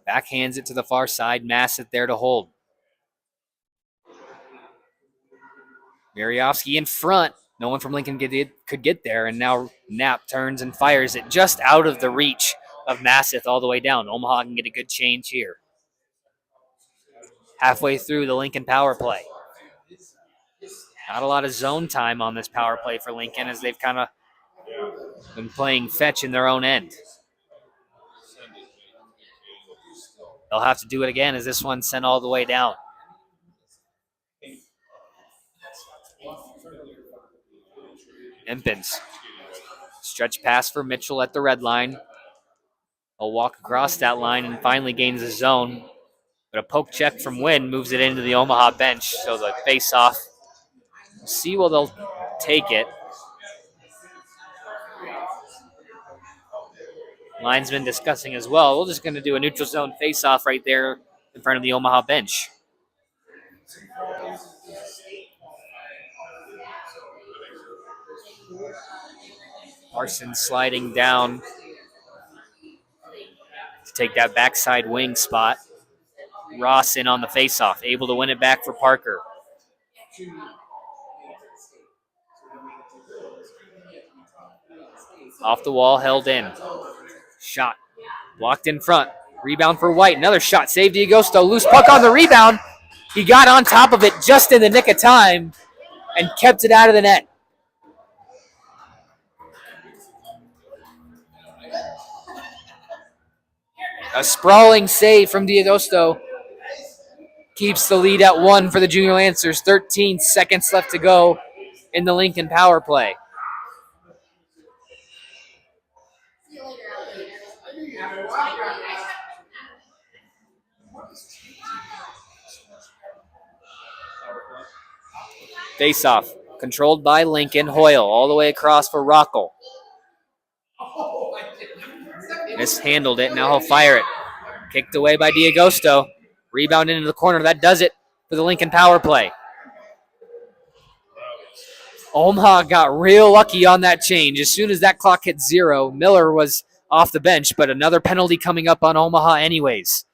Backhands it to the far side. Massett there to hold. Mariovsky in front. No one from Lincoln could get there, and now Knapp turns and fires it just out of the reach of Massett all the way down. Omaha can get a good change here. Halfway through the Lincoln power play. Not a lot of zone time on this power play for Lincoln as they've kind of been playing fetch in their own end. They'll have to do it again as this one's sent all the way down. Impens. Stretch pass for Mitchell at the red line. He'll walk across that line and finally gains the zone. But a poke check from Wynn moves it into the Omaha bench. So the face-off. We'll see where they'll take it. Linesman discussing as well. We're just going to do a neutral zone face-off right there in front of the Omaha bench. Parsons sliding down to take that backside wing spot. Ross in on the face-off, able to win it back for Parker. Off the wall, held in. Shot. Blocked in front. Rebound for White. Another shot. Save D'Agosto. Loose puck on the rebound. He got on top of it just in the nick of time and kept it out of the net. A sprawling save from D'Agosto. keeps the lead at 1 for the Junior Lancers. 13 seconds left to go in the Lincoln power play. Face-off, controlled by Lincoln. Hoyle all the way across for Rockel. Mishandled it. Now he'll fire it. Kicked away by D'Agosto. Rebound into the corner. That does it for the Lincoln power play. Omaha got real lucky on that change. As soon as that clock hit 0, Miller was off the bench, but another penalty coming up on Omaha anyways.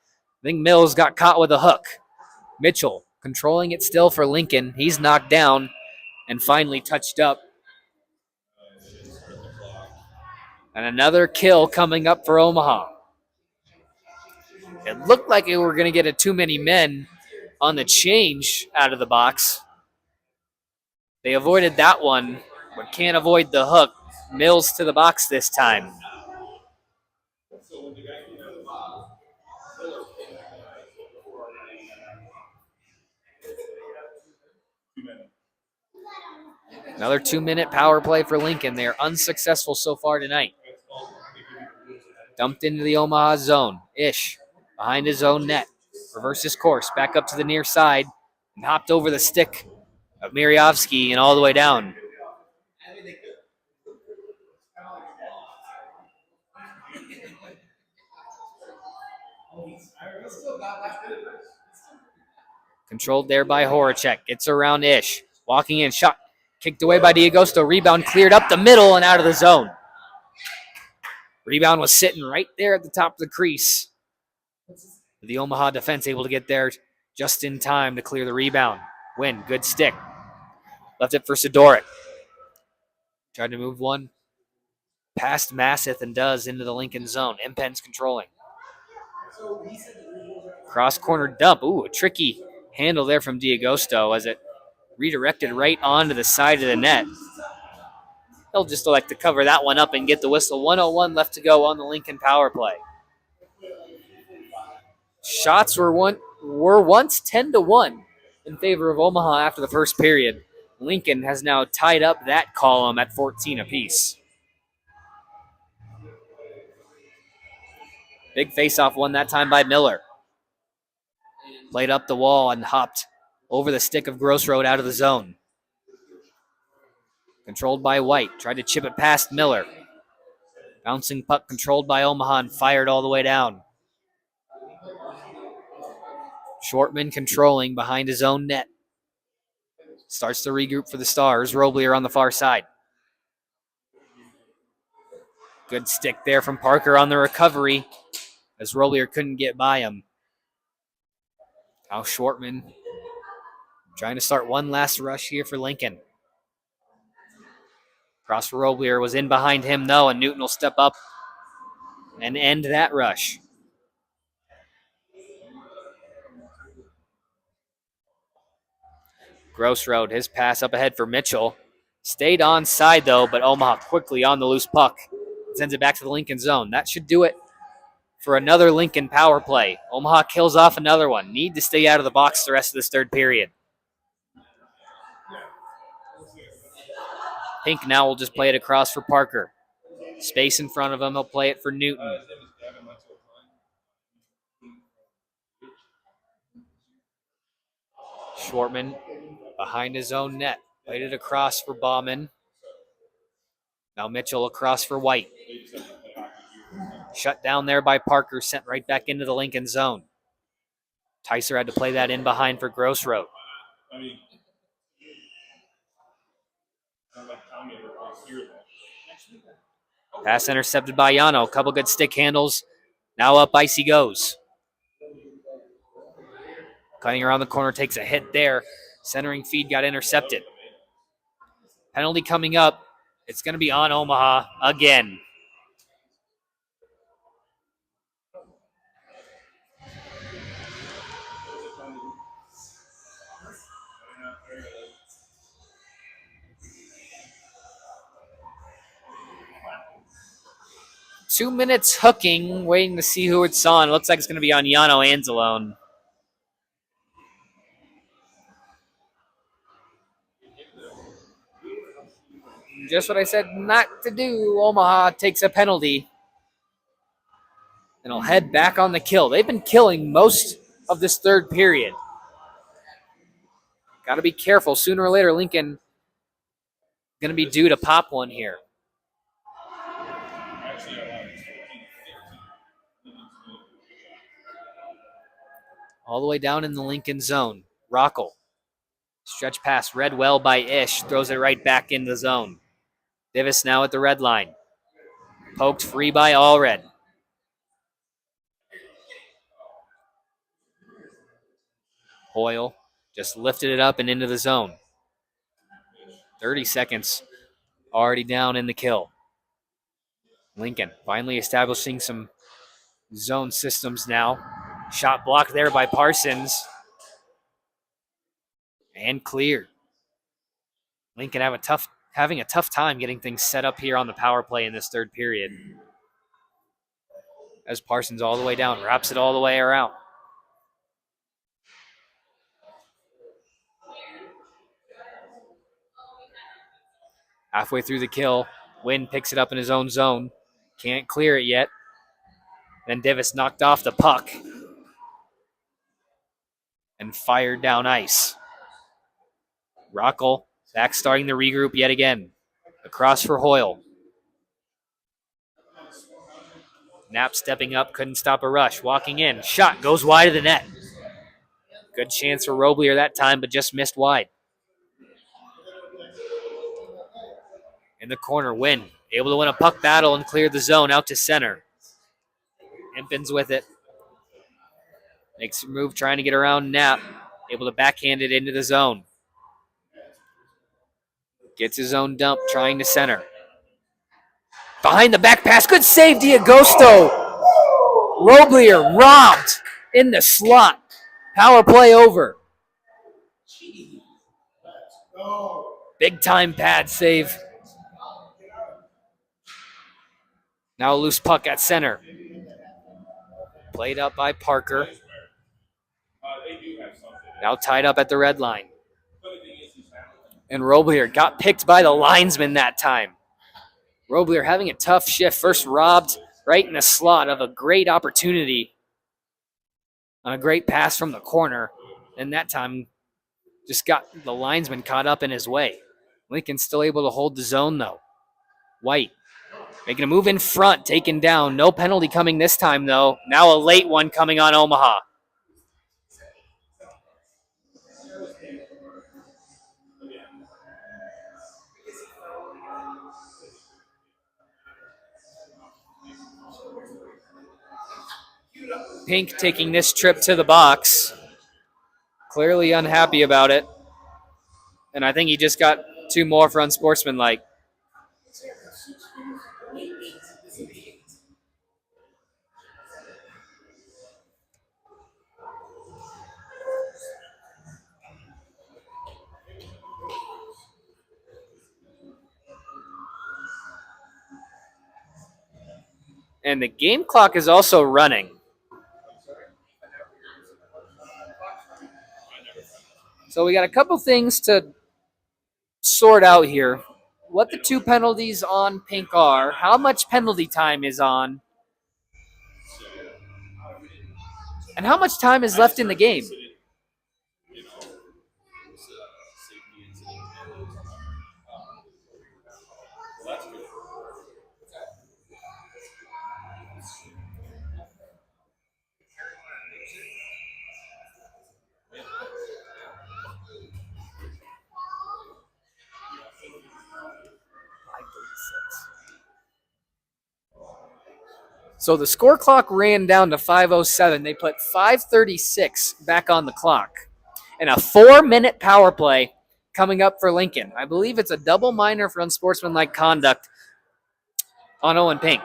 I think Mills got caught with a hook. Mitchell controlling it still for Lincoln. He's knocked down and finally touched up. And another kill coming up for Omaha. It looked like we were going to get a too many men on the change out of the box. They avoided that one, but can't avoid the hook. Mills to the box this time. Another 2-minute power play for Lincoln. They are unsuccessful so far tonight. Dumped into the Omaha zone. Ish behind his own net. Reverse his course. Back up to the near side. And hopped over the stick of Miriovsky and all the way down. Controlled there by Horacek. Gets around Ish. Walking in. Shot kicked away by D'Agosto. Rebound cleared up the middle and out of the zone. Rebound was sitting right there at the top of the crease. The Omaha defense able to get there just in time to clear the rebound. Win. Good stick. Left it for Sidoric. Tried to move one past Masseth and does into the Lincoln zone. Impen's controlling. Cross corner dump. Ooh, a tricky handle there from D'Agosto as it redirected right onto the side of the net. He'll just elect to cover that one up and get the whistle. 1:01 left to go on the Lincoln power play. Shots were once 10-1 in favor of Omaha after the first period. Lincoln has now tied up that column at 14 apiece. Big face-off won that time by Miller. Played up the wall and hopped over the stick of Grossroad out of the zone. Controlled by White. Tried to chip it past Miller. Bouncing puck controlled by Omaha and fired all the way down. Shortman controlling behind his own net. Starts to regroup for the Stars. Roblier on the far side. Good stick there from Parker on the recovery as Roblier couldn't get by him. Now Shortman trying to start one last rush here for Lincoln. Cross for Roblier was in behind him though, and Newton will step up and end that rush. Grossroad, his pass up ahead for Mitchell. Stayed onside though, but Omaha quickly on the loose puck. Sends it back to the Lincoln zone. That should do it for another Lincoln power play. Omaha kills off another one. Need to stay out of the box the rest of this third period. Pink now will just play it across for Parker. Space in front of him. He'll play it for Newton. Shortman behind his own net. Played it across for Bauman. Now Mitchell across for White. Shut down there by Parker. Sent right back into the Lincoln zone. Tyser had to play that in behind for Grossroad. Pass intercepted by Yano. A couple good stick handles. Now up ice he goes. Cutting around the corner, takes a hit there. Centering feed got intercepted. Penalty coming up. It's going to be on Omaha again. Two minutes hooking, waiting to see who it's on. Looks like it's going to be on Yano Anzalone. Just what I said not to do. Omaha takes a penalty and will head back on the kill. They've been killing most of this third period. Got to be careful. Sooner or later, Lincoln going to be due to pop one here. All the way down in the Lincoln zone. Rockel. Stretch pass read well by Ish. Throws it right back in the zone. Divis now at the red line. Poked free by Allred. Hoyle just lifted it up and into the zone. 30 seconds already down in the kill. Lincoln finally establishing some zone systems now. Shot blocked there by Parsons. And cleared. Lincoln having a tough time getting things set up here on the power play in this third period. As Parsons all the way down, wraps it all the way around. Halfway through the kill, Wynn picks it up in his own zone. Can't clear it yet. Then Divis knocked off the puck and fired down ice. Rockel back starting the regroup yet again. Across for Hoyle. Knapp stepping up, couldn't stop a rush. Walking in, shot goes wide of the net. Good chance for Roblier that time, but just missed wide. In the corner, Wynn able to win a puck battle and clear the zone out to center. Impins with it. Makes a move trying to get around Knapp. Able to backhand it into the zone. Gets his own dump, trying to center. Behind the back pass. Good save, D'Agosto. Roblier robbed in the slot. Power play over. Big time pad save. Now a loose puck at center. Played up by Parker. Now tied up at the red line. And Roblier got picked by the linesman that time. Roblier having a tough shift. First robbed right in the slot of a great opportunity on a great pass from the corner. And that time just got the linesman caught up in his way. Lincoln still able to hold the zone though. White making a move in front, taken down. No penalty coming this time though. Now a late one coming on Omaha. Pink taking this trip to the box. Clearly unhappy about it. And I think he just got two more for unsportsmanlike. And the game clock is also running. So we got a couple things to sort out here. What the two penalties on Pink are, how much penalty time is on, and how much time is left in the game. So the score clock ran down to 5:07. They put 5:36 back on the clock. And a 4-minute power play coming up for Lincoln. I believe it's a double minor for unsportsmanlike conduct on Owen Pink.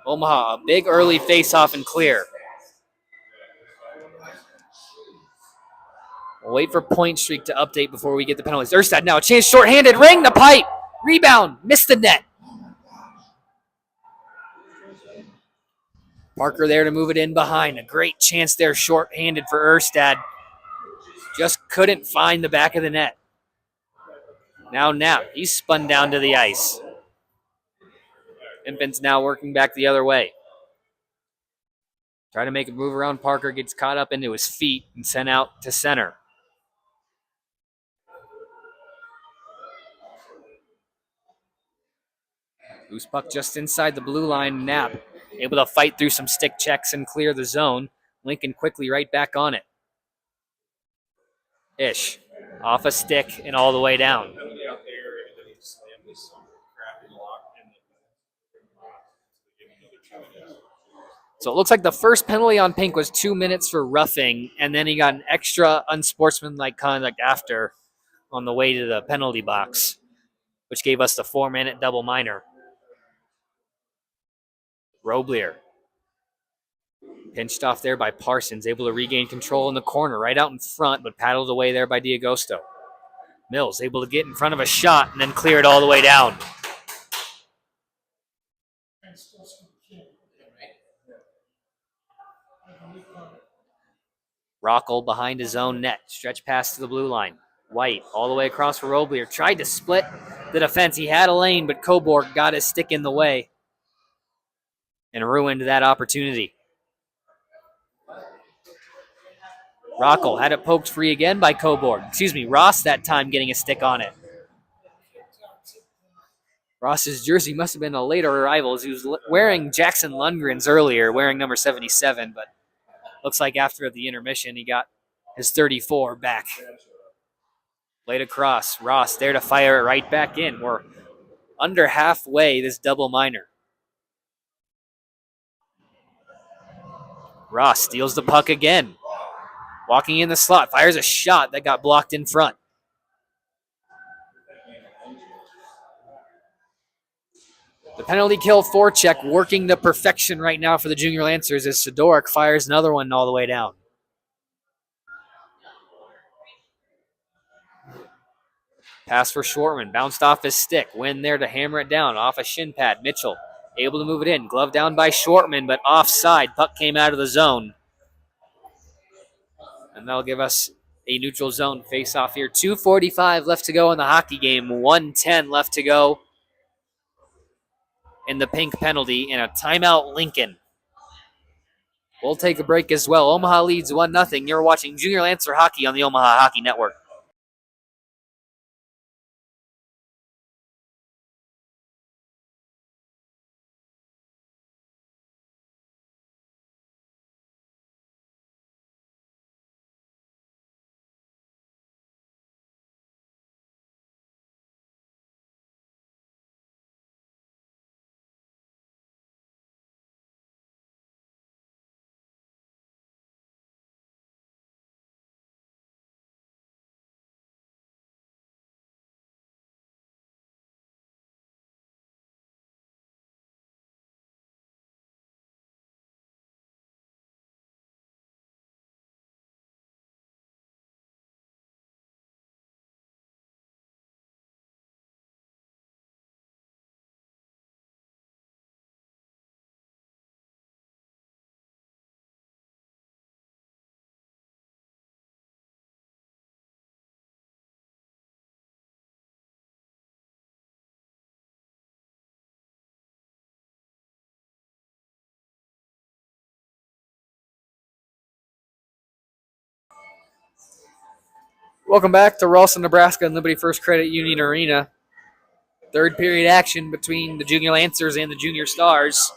Omaha, a big early face-off and clear. We'll wait for point streak to update before we get the penalties. Erstad now a chance, shorthanded, ring the pipe. Rebound, missed the net. Parker there to move it in behind. A great chance there, shorthanded for Erstad. Just couldn't find the back of the net. Now Knapp, he's spun down to the ice. Impin's now working back the other way. Trying to make a move around Parker, gets caught up into his feet and sent out to center. Loose puck just inside the blue line. Knapp able to fight through some stick checks and clear the zone. Lincoln quickly right back on it. Ish off a stick and all the way down. So it looks like the first penalty on Pink was 2 minutes for roughing, and then he got an extra unsportsmanlike conduct after on the way to the penalty box, which gave us the 4-minute double minor. Roblier pinched off there by Parsons, able to regain control in the corner, right out in front, but paddled away there by D'Agosto. Mills able to get in front of a shot and then clear it all the way down. Rockall behind his own net, stretch pass to the blue line. White all the way across for Roblier, tried to split the defense. He had a lane, but Cobourg got his stick in the way and ruined that opportunity. Rockall had it poked free again by Cobourg. Ross that time getting a stick on it. Ross's jersey must have been a later arrival as he was wearing Jackson Lundgren's earlier, wearing number 77, but looks like after the intermission he got his 34 back. Laid across. Ross there to fire it right back in. We're under halfway this double minor. Ross steals the puck again. Walking in the slot, fires a shot that got blocked in front. The penalty kill forecheck working to perfection right now for the Junior Lancers as Sidoric fires another one all the way down. Pass for Schwartman, bounced off his stick. Win there to hammer it down off a shin pad. Mitchell able to move it in. Glove down by Schwartman, but offside. Puck came out of the zone. And that'll give us a neutral zone face-off here. 2:45 left to go in the hockey game. 1:10 left to go in the Pink penalty and a timeout Lincoln. We'll take a break as well. Omaha leads 1-0. You're watching Junior Lancer Hockey on the Omaha Hockey Network. Welcome back to Ralston, Nebraska and Liberty First Credit Union Arena. Third period action between the Junior Lancers and the Junior Stars.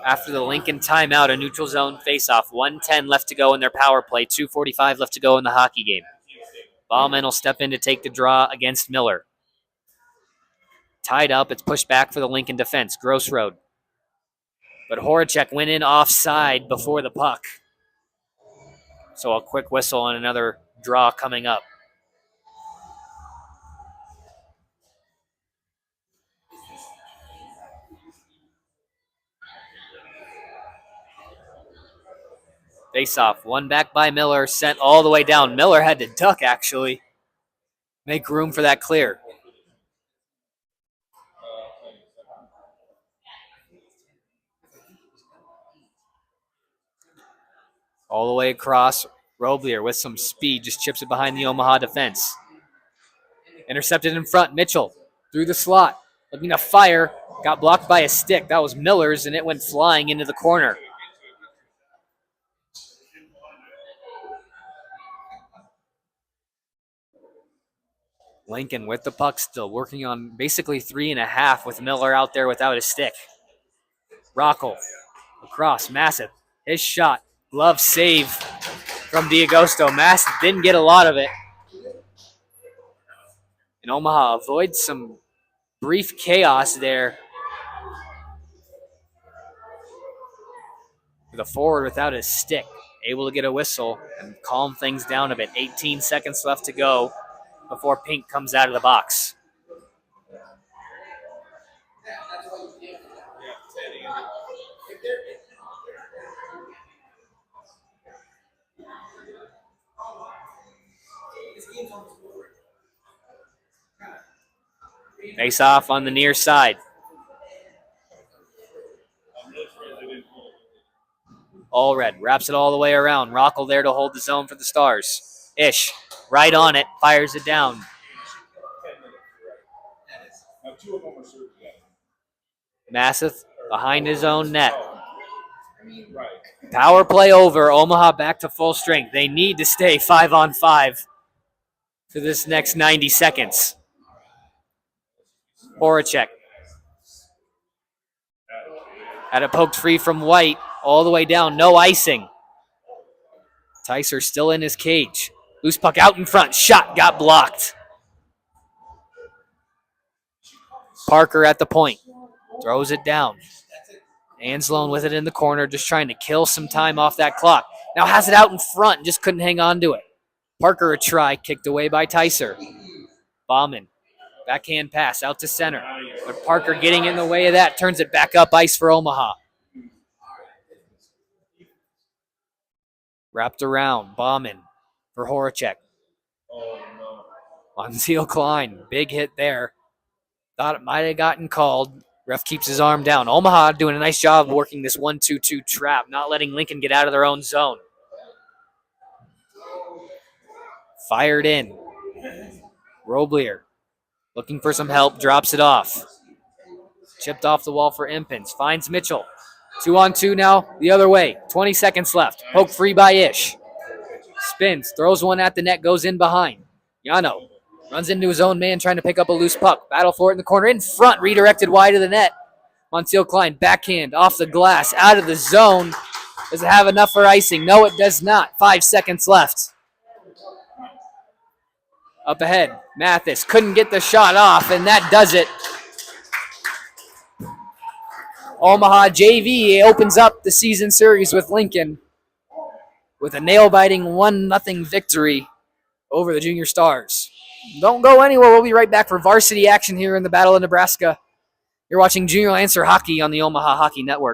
After the Lincoln timeout, a neutral zone faceoff. 1:10 left to go in their power play. 2:45 left to go in the hockey game. Ballman will step in to take the draw against Miller. Tied up, it's pushed back for the Lincoln defense. Gross Road. But Horacek went in offside before the puck. So a quick whistle and another draw coming up. Face off. One back by Miller, sent all the way down. Miller had to duck, actually. Make room for that clear. All the way across. Roblier with some speed just chips it behind the Omaha defense. Intercepted in front. Mitchell through the slot. Looking to fire. Got blocked by a stick. That was Miller's, and it went flying into the corner. Lincoln with the puck still, working on basically 3.5 with Miller out there without a stick. Rockel across. Massive. His shot. Glove save from D'Agosto. Massive didn't get a lot of it. And Omaha avoids some brief chaos there. The forward without his stick, able to get a whistle and calm things down a bit. 18 seconds left to go before Pink comes out of the box. Face off on the near side. Allred wraps it all the way around. Rockel there to hold the zone for the Stars. Ish, right on it, fires it down. Massive behind his own net. Power play over. Omaha back to full strength. They need to stay 5-on-5 for this next 90 seconds. Horacek had it poked free from White. All the way down, no icing. Tyser still in his cage. Loose puck out in front. Shot got blocked. Parker at the point. Throws it down. Anslone with it in the corner, just trying to kill some time off that clock. Now has it out in front and just couldn't hang on to it. Parker a try, kicked away by Tyser. Bauman. Backhand pass out to center. But Parker getting in the way of that, turns it back up ice for Omaha. Wrapped around, Bauman for Horacek. Montiel Klein, big hit there. Thought it might have gotten called. Ref keeps his arm down. Omaha doing a nice job of working this 1-2-2 trap, not letting Lincoln get out of their own zone. Fired in. Roblier looking for some help, drops it off. Chipped off the wall for Impens. Finds Mitchell. 2-on-2 now, the other way. 20 seconds left. Poke free by Ish. Spins, throws one at the net, goes in behind. Yano runs into his own man trying to pick up a loose puck. Battle for it in the corner. In front, redirected wide of the net. Montiel Klein, backhand, off the glass, out of the zone. Does it have enough for icing? No, it does not. 5 seconds left. Up ahead, Mathis couldn't get the shot off, and that does it. Omaha JV opens up the season series with Lincoln with a nail-biting 1-0 victory over the Junior Stars. Don't go anywhere. We'll be right back for varsity action here in the Battle of Nebraska. You're watching Junior Lancer Hockey on the Omaha Hockey Network.